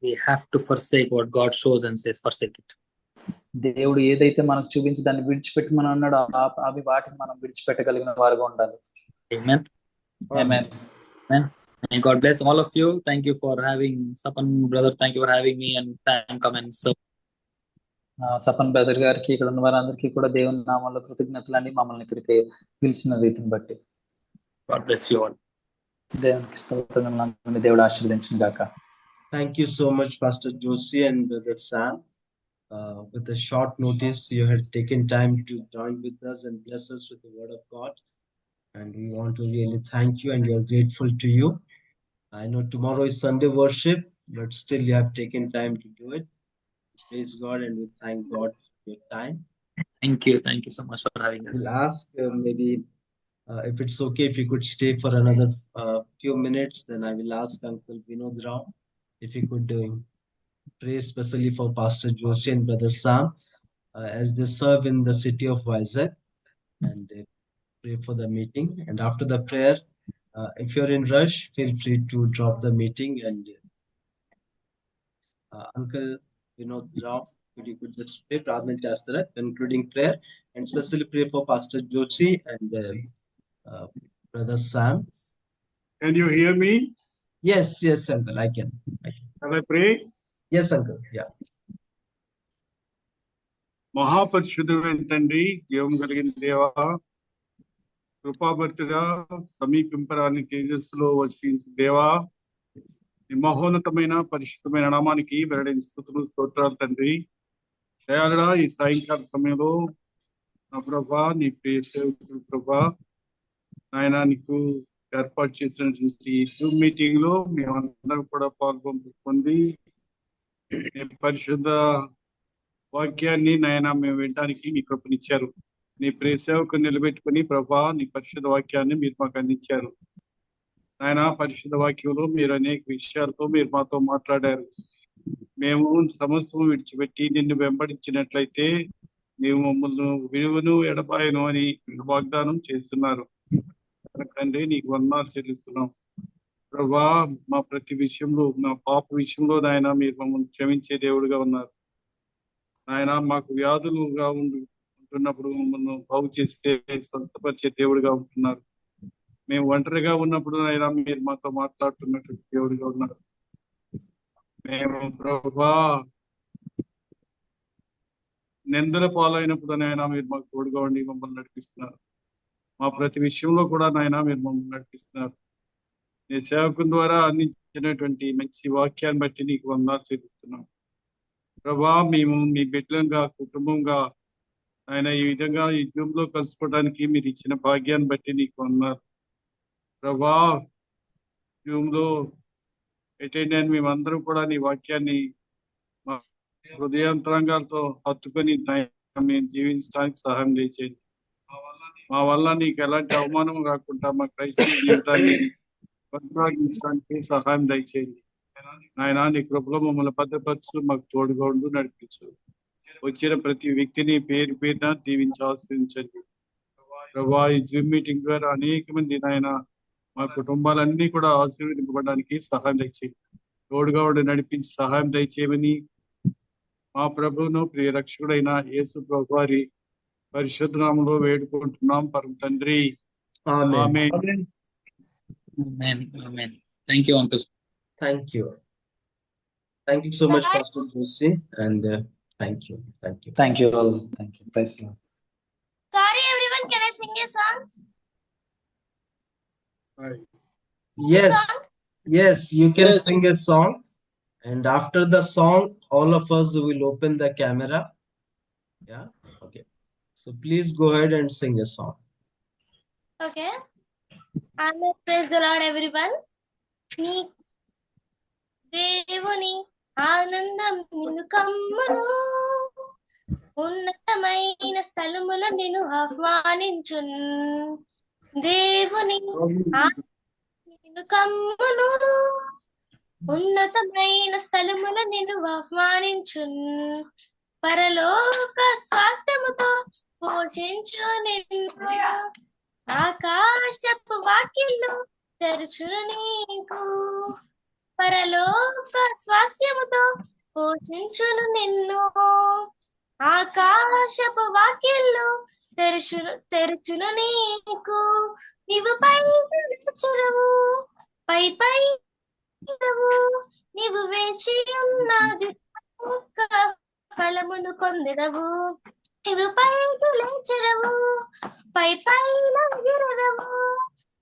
we have to forsake what God shows and says, forsake it. దేవుడు ఏదైతే మనకు చూపించి దాన్ని విడిచిపెట్టమని అన్నాడో అవి వాటిని మనం విడిచిపెట్టగలిగిన వారుగా ఉండాలి. Amen. Amen. Amen. May God bless all of you. Thank you for having Sapan brother. Thank you for having me and come and serve. Sapan brother గారికి, ఇక్కడ ఉన్న వారందరికీ కూడా దేవుని నామంలో కృతజ్ఞతలండి, మమ్మల్ని ఇక్కడికి పిలిచిన రీతిని బట్టి. God bless you all. దేవునికి స్తోత్రం. దేవుడు ఆశీర్వదించును గాక. Thank you so much, Pastor Josie and Brother Sam. With a short notice, you had taken time to join with us and bless us with the word of God. And we want to really thank you, and we are grateful to you. I know tomorrow is Sunday worship, but still you have taken time to do it. Praise God, and we thank God for your time. Thank you. Thank you so much for having us. We'll ask maybe if it's okay, if you could stay for another few minutes, then I will ask Uncle Vinod Rao if he could pray especially for Pastor Josie and Brother Sam as they serve in the city of Vizag, and pray for the meeting. And after the prayer, if you're in rush, feel free to drop the meeting. And Uncle Vinod Rao, you could just pray Pradhan Chastara, concluding prayer, and especially pray for Pastor Josie and Brother Sam. Can you hear me? Yes, Uncle, I can. Can I pray? Yes, Uncle. Yeah. మహాపరిశుద్ధుడైన తండ్రి, జీవం కలిగిన దేవా, కృపాభర్తుడా, సమీపింపరాని తేజస్సులో వసించు దేవా, నీ మహోన్నతమైన పరిశుద్ధమైన నామానికి వెల్లడైన స్తుతులు స్తోత్రాలు తండ్రి. దయాళుడా, ఈ సాయంకాల సమయంలో నా ప్రభా, నీ ప్రియ సేవకుడు ప్రభా, నాయన నీకు ఏర్పాటు చేసినటువంటి జూమ్ మీటింగ్ లో మేమందరం కూడా పాల్గొంది పరిశుద్ధ వాక్యాన్ని నాయన మేము వినడానికి మీ కృపనిచ్చారు. నీ ప్రియ సేవకు నిలబెట్టుకుని ప్రభా, నీ పరిశుద్ధ వాక్యాన్ని మీరు మాకు అందించారు. ఆయన పరిశుద్ధ వాక్యంలో మీరు అనేక విషయాలతో మీరు మాతో మాట్లాడారు. మేము సమస్తము విడిచిపెట్టి నిన్ను వెంబడించినట్లయితే నీవు మమ్మల్ని విలువను ఎడబాయను అని వాగ్దానం చేస్తున్నారు. తండ్రి నీకు వందనాలు చెల్లిస్తున్నాం ప్రభా. మా ప్రతి విషయంలో, మా పాప విషయంలో నాయన మీరు మమ్మల్ని క్షమించే దేవుడిగా ఉన్నారు. నాయన మాకు వ్యాధులుగా ఉంటున్నప్పుడు మమ్మల్ని బాగు చేస్తే స్వస్థపరిచే దేవుడిగా ఉంటున్నారు. మేము ఒంటరిగా ఉన్నప్పుడు అయినా మీరు మాతో మాట్లాడుతున్నటువంటి దేవుడిగా ఉన్నారు. మేము ప్రభా నిందల పాలైనప్పుడు నాయన మీరు మాకు తోడుగా ఉండి మమ్మల్ని నడిపిస్తున్నారు. మా ప్రతి విషయంలో కూడా నాయన మీరు మమ్మల్ని నడిపిస్తున్నారు. నీ సేవకుని ద్వారా అందించినటువంటి మంచి వాక్యాన్ని బట్టి నీకు వందనాలు చెల్లిస్తున్నాం ప్రభా. మేము మీ బిడ్డలంగా, కుటుంబంగా ఆయన ఈ విధంగా ఈ జూమ్లో కలుసుకోవడానికి మీరు ఇచ్చిన భాగ్యాన్ని బట్టి నీకు వందనాలు ప్రభా. జూమ్లో అటెండ్ అయిన మేమందరం కూడా నీ వాక్యాన్ని మా హృదయాంతరంగాలతో హత్తుకొని మేము జీవించడానికి సహాయం చేయండి. మా వల్ల నీకు ఎలాంటి అవమానం రాకుండా మా క్రైస్తవ జీవితాన్ని కొనసాగించడానికి సహాయం దయచేయండి. ఆయన నీ కృపలో మమ్మల్ని భద్రపరచు, మాకు తోడుగా ఉండు, నడిపించు. వచ్చిన ప్రతి వ్యక్తిని పేరు పేరున దీవించి ఆశ్రయించండి ప్రభా. ఈ జూమ్ మీటింగ్ ద్వారా అనేక మంది నాయన మా కుటుంబాలన్నీ కూడా ఆశీర్వదింపబడడానికి సహాయం దయచేయండి. తోడుగా ఉండి నడిపించి సహాయం దయచేయమని మా ప్రభువును ప్రియ రక్షకుడైన యేసు ప్రభు వారి పరిశుద్ధ నామములో వేడుకుంటున్నాం పరమ తండ్రి. Amen. Thank you uncle. Thank you. Thank you so much, Pastor Josie, and thank you. Thank you all. Thank you. Praise the Lord. Sorry everyone, can I sing a song? Yes, you can sing a song, and after the song, all of us will open the camera. Yeah, okay. So please go ahead and sing a song. Okay. Amen. Praise the Lord everyone. నీ దేవుని ఆనందం నిన్ను కమ్మును, ఉన్నతమైన స్థలముల నిన్ను ఆహ్వానించున్. దేవుని నిన్ను కమ్మును, ఉన్నతమైన స్థలముల నిన్ను ఆహ్వానించున్. పరలోక స్వాస్థ్యముతో పోషించు నిన్ను, ఆకాశపు వాకిళ్ళు తెరుచును నీకు. పరలోక స్వాస్థ్యముతో పోషించును నిన్ను, ఆకాశపు వాకిళ్ళు తెరుచును నీకు. నీవు పైకి లేచెదవు, పై నీవు వేచి ఉన్నది ఫలమును పొందెదవు. నీవు పైకి లేచెదవు, పై ఎగిరెదవు.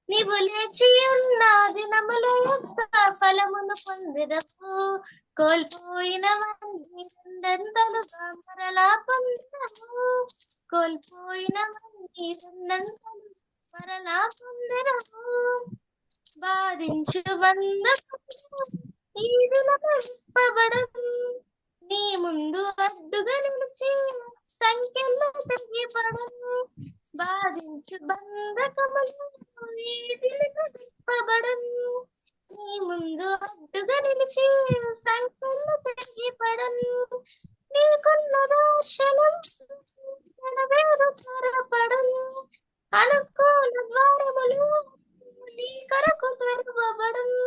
నీవు లేచి ఉన్న దినముల ఫలమును పొందెదవు. కోల్పోయినవన్నీ రెండంతలుగా మరలా పొందెదవు. కోల్పోయినవన్నీ రెండంతలు మరలా పొందెదవు. బాధించు బంధము ఈ దినము విప్పబడదు. నీ ముందు అడ్డుగా నిలిచి సంఖ్యలో తెగిపడను. బాధించు బంధకములు ఈ దినము విప్పబడను. నీ ముందు అడ్డుగా నిలిచి సంఖ్యలో తెగిపడను. నీకున్న దర్శనం నెరవేరు త్వరపడను. అనుకూల ద్వారములు నీ కొరకు తెరవబడను.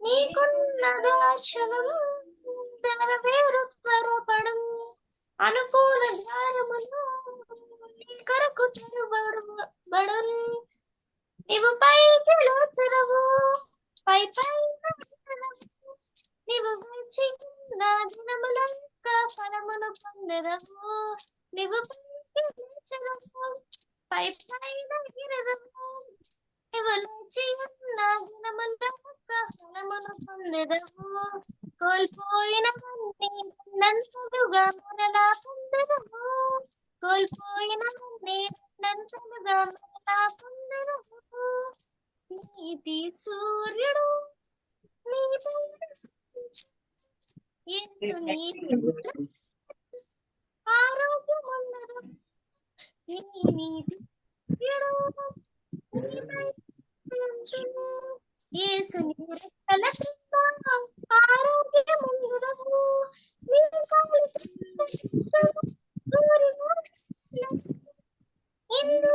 నీకున్న దర్శనం నెరవేరు త్వరపడను. అనుకూల ద్వారములు నీ కొరకు తెరవబడను. నీవు పైకి లేచెదవు, పై నీవు వేచి ఉన్న దినముల యొక్క ఫలమును పొందెదవు. నీవు పైకి లేచెదవు, పై ఎగిరెదవు. నీవు లేచి ఉన్న దినముల యొక్క ఫలమును పొందెదవు. కోల్పోయినవన్నీ రెండంతలుగా మరలా పొందెదవు. కోల్పోయినవన్నీ రెండంతలుగా మరలా పొందెదవు. నీతి సూర్యుడు ఆరోగ్యమున్నదు. నీ నీతి సూర్యుడు యేసుని రెక్కల క్రింద ఆరోగ్యముందురము. నీ కాలి ఇందులో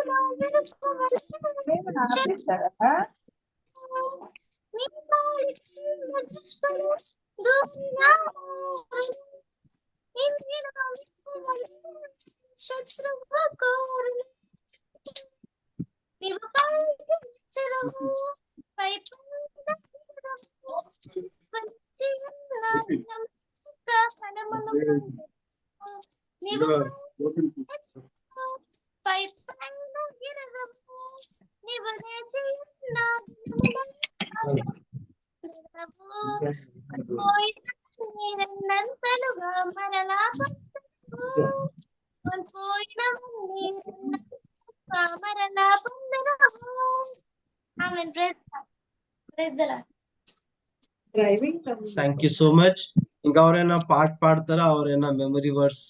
థ్యాంక్ యూ సో మచ్. ఇంకా ఎవరైనా పాట పాడతారా? ఎవరైనా మెమరీ వర్స్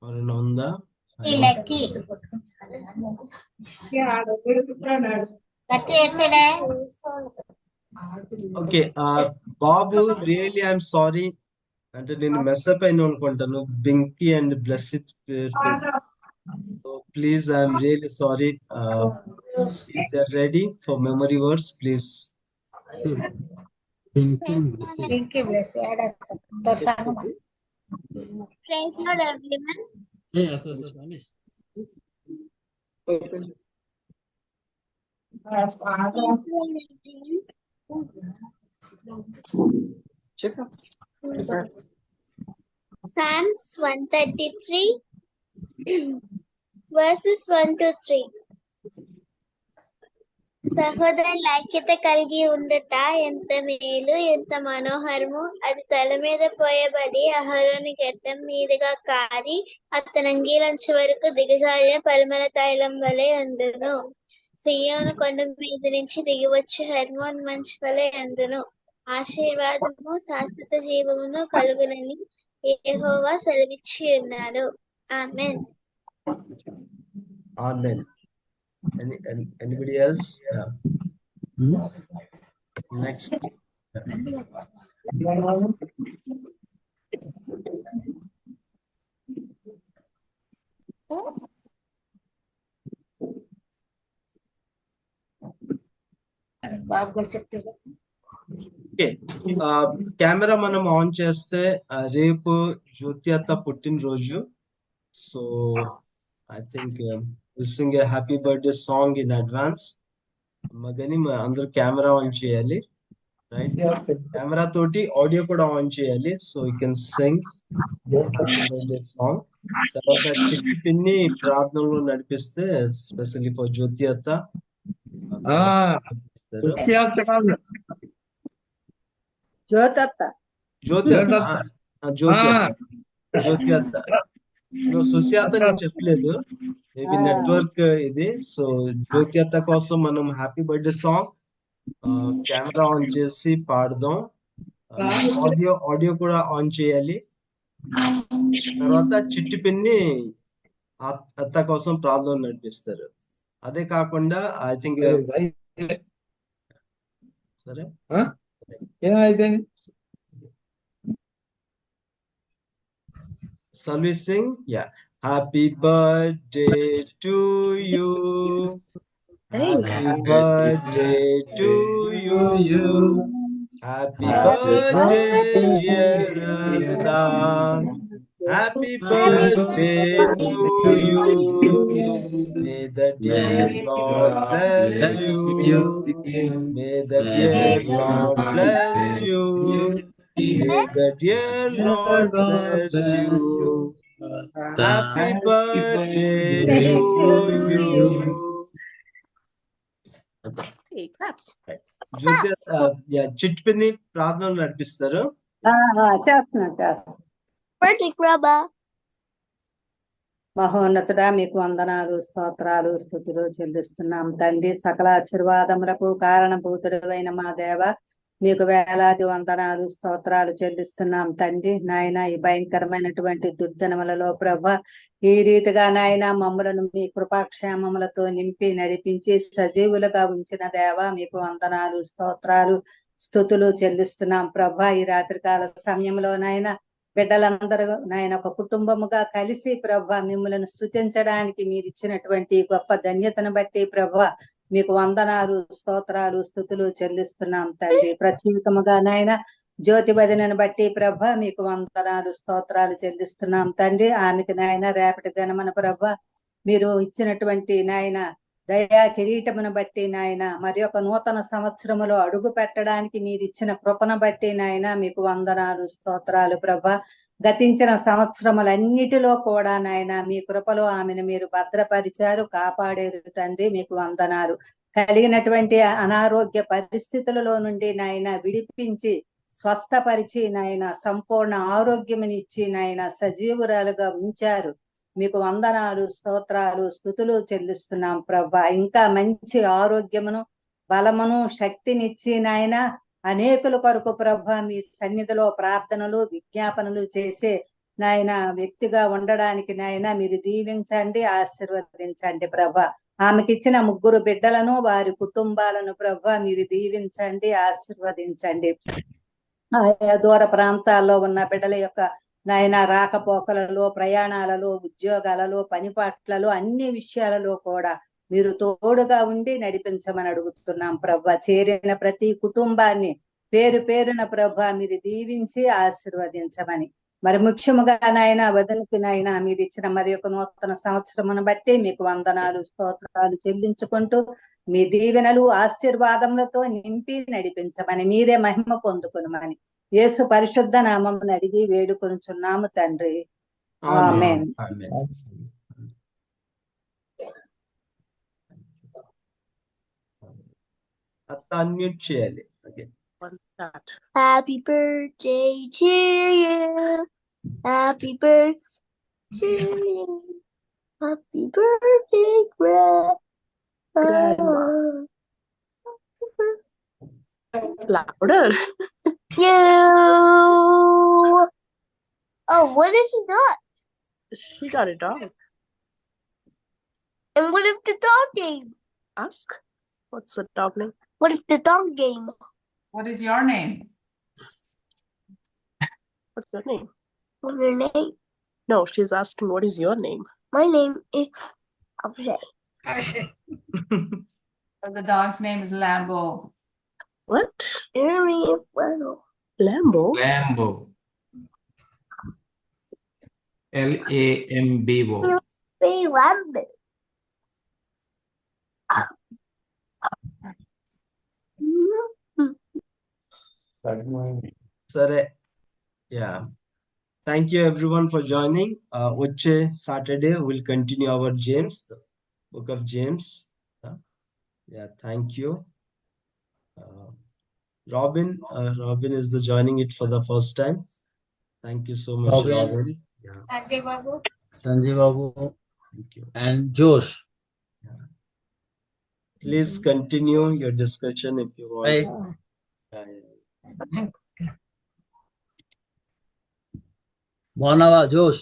ఎవరైనా ఉందా? ఓకే బాబు, రియల్లీ ఐఎమ్ సారీ, అంటే నేను మెస్అప్ అయిన అనుకుంటాను బింకీ అండ్ బ్లెస్సిడ్ పేరుతో. So please I'm really sorry. If they are ready for memory verse please. Praise Lord, everyone. Psalms 133 verses 1 to 3. సహోదరుల ఐక్యత కలిగి ఉండట ఎంత మేలు, ఎంత మనోహరము. అది తల మీద పోయబడి అహరోని గడ్డం మీదుగా కారి అతని అంగీలంచు వరకు దిగజారిన పరిమళ తైలం వలె అందును. సియోను కొండ మీద నుంచి దిగివచ్చు హెర్మోన్ మంచు వలె అందును. ఆశీర్వాదము శాశ్వత జీవమును కలుగునని యెహోవా సెలవిచ్చి ఉన్నాడు. ఆమేన్. ఆమేన్. Anybody else? Next. కెమెరా మనం ఆన్ చేస్తే రేపు జ్యోతి అత్త పుట్టినరోజు. So I think we'll sing a happy birthday song in advance. మగని అందరూ కెమెరా ఆన్ చేయాలి, రైట్? కెమెరా తోటి ఆడియో కూడా ఆన్ చేయాలి. So you can sing happy birthday song. తర్వాత చిట్టి పిన్ని ప్రార్థనలో నడిపిస్తే స్పెషల్లీ ఫర్ జ్యోతి అత్త. జ్యోతి అత్త సుశాంత్ నేను చెప్పలేదు, మేబీ నెట్వర్క్ ఇది. సో జ్యోతి అత్త కోసం మనం happy birthday song camera on చేసి పాడదాం. ఆడియో కూడా ఆన్ చేయాలి. తర్వాత చిట్టి పిన్ని అత్త కోసం ప్రార్థన నడిపిస్తారు. అదే కాకుండా ఐ థింక్ సరే shall we sing? Yeah. Happy birthday to you. Happy birthday to you. Happy birthday, dear Atta. Happy birthday to you. May the dear Lord bless you. May the dear Lord bless you. May the dear Lord bless you. Happy birthday to you. చిట్పిని ప్రార్థనలు నడిపిస్తారు. మహోన్నతుడా, మీకు వందనాలు, స్తోత్రాలు, స్తుతులు చెల్లిస్తున్నాం తండ్రి. సకల ఆశీర్వాదములకు కారణభూతుడైన మా దేవ, మీకు వేలాది వందనాలు స్తోత్రాలు చెల్లిస్తున్నాం తండ్రి. నాయన ఈ భయంకరమైనటువంటి దుర్దినములలో ప్రభా ఈ రీతిగా నాయన మమ్మలను మీ కృపాక్షేమములతో నింపి నడిపించి సజీవులుగా ఉంచిన దేవా మీకు వందనాలు స్తోత్రాలు స్తుతులు చెల్లిస్తున్నాం ప్రభా. ఈ రాత్రికాల సమయంలో నాయన బిడ్డలందరూ నాయన ఒక కుటుంబముగా కలిసి ప్రభా మిమ్మల్ని స్తుతించడానికి మీరు ఇచ్చినటువంటి గొప్ప ధన్యతను బట్టి ప్రభా మీకు వందనాలు స్తోత్రాలు స్తుతులు చెల్లిస్తున్నాం తండ్రి. ప్రత్యేకముగా నాయన జ్యోతి భజనను బట్టి ప్రభ మీకు వందనాలు స్తోత్రాలు చెల్లిస్తున్నాం తండ్రి. ఆమెకు నాయన రేపటి దినమున ప్రభ మీరు ఇచ్చినటువంటి నాయన దయా కిరీటమును బట్టి నాయన మరి ఒక నూతన సంవత్సరములో అడుగు పెట్టడానికి మీరు ఇచ్చిన కృపను బట్టి నాయన మీకు వందనాలు స్తోత్రాలు ప్రభ. గతించిన సంవత్సరములన్నిటిలో కూడా నాయన మీ కృపలో ఆమెను మీరు భద్రపరిచారు, కాపాడేరు తండ్రి. మీకు వందనాలు. కలిగినటువంటి అనారోగ్య పరిస్థితులలో నుండి నాయన విడిపించి స్వస్థపరిచి నాయన సంపూర్ణ ఆరోగ్యమునిచ్చి నాయన సజీవురాలుగా ఉంచారు. మీకు వందనాలు స్తోత్రాలు స్తుతులు చెల్లిస్తున్నాం ప్రభా. ఇంకా మంచి ఆరోగ్యమును బలమును శక్తినిచ్చి నాయన అనేకుల కొరకు ప్రభా మీ సన్నిధిలో ప్రార్థనలు విజ్ఞాపనలు చేసే నాయన వ్యక్తిగా ఉండడానికి నాయన మీరు దీవించండి, ఆశీర్వదించండి ప్రభా. ఆమెకి ఇచ్చిన 3 బిడ్డలను వారి కుటుంబాలను ప్రభా మీరు దీవించండి, ఆశీర్వదించండి. ఆయా దూర ప్రాంతాల్లో ఉన్న బిడ్డల యొక్క నాయన రాకపోకలలో ప్రయాణాలలో ఉద్యోగాలలో పనిపాట్లలో అన్ని విషయాలలో కూడా మీరు తోడుగా ఉండి నడిపించమని అడుగుతున్నాం ప్రభా. చేరిన ప్రతి కుటుంబాన్ని పేరు పేరున ప్రభా మీరు దీవించి ఆశీర్వదించమని, మరి ముఖ్యముగా నాయన వదనకు నాయన మీరు ఇచ్చిన మరి ఒక నూతన సంవత్సరమును బట్టి మీకు వందనాలు స్తోత్రాలు చెల్లించుకుంటూ మీ దీవెనలు ఆశీర్వాదములతో నింపి నడిపించమని, మీరే మహిమ పొందుకునమని యేసు పరిశుద్ధ నామమును అడిగి వేడుకొనుచున్నాము తండ్రి. ఆమేన్. అన్మ్యూట్ చేయాలి. Okay. Happy birthday to you. Happy birthday to you. Happy birthday, Grandma. Louder. You. Oh, what is she got? She got a dog. And what is the dog game? Ask. What's the dog name? What is the dog game? What is your name? What's your name? What's your name? No, she's asking what is your name. My name is Abhay. The dog's name is Lambo. What? Lambo? Lambo. Lambo. Say Lambo. సరే. Yeah, thank you everyone for joining. వచ్చే Saturday will continue our James, book of James. Yeah, thank you. Robin is the joining it for the first time. Thank you so much, Robin. Yeah. Sanjay Babu Thank you. and Josh. Please continue your discussion if you want. Hey. Bonava, Josh.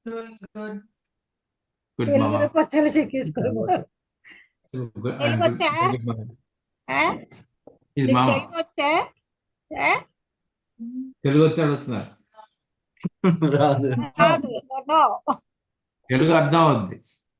Good. Good, తెలుగులో Mama. పచ్చళ్ళు చెక్కేసుకో. తెలుగు వచ్చా? His నీకు mama. Telugu వచ్చా? తెలుగు వచ్చి అడుగుతున్నారు. రాదు. రాదు. No. Telugu అర్థం అవుద్ది.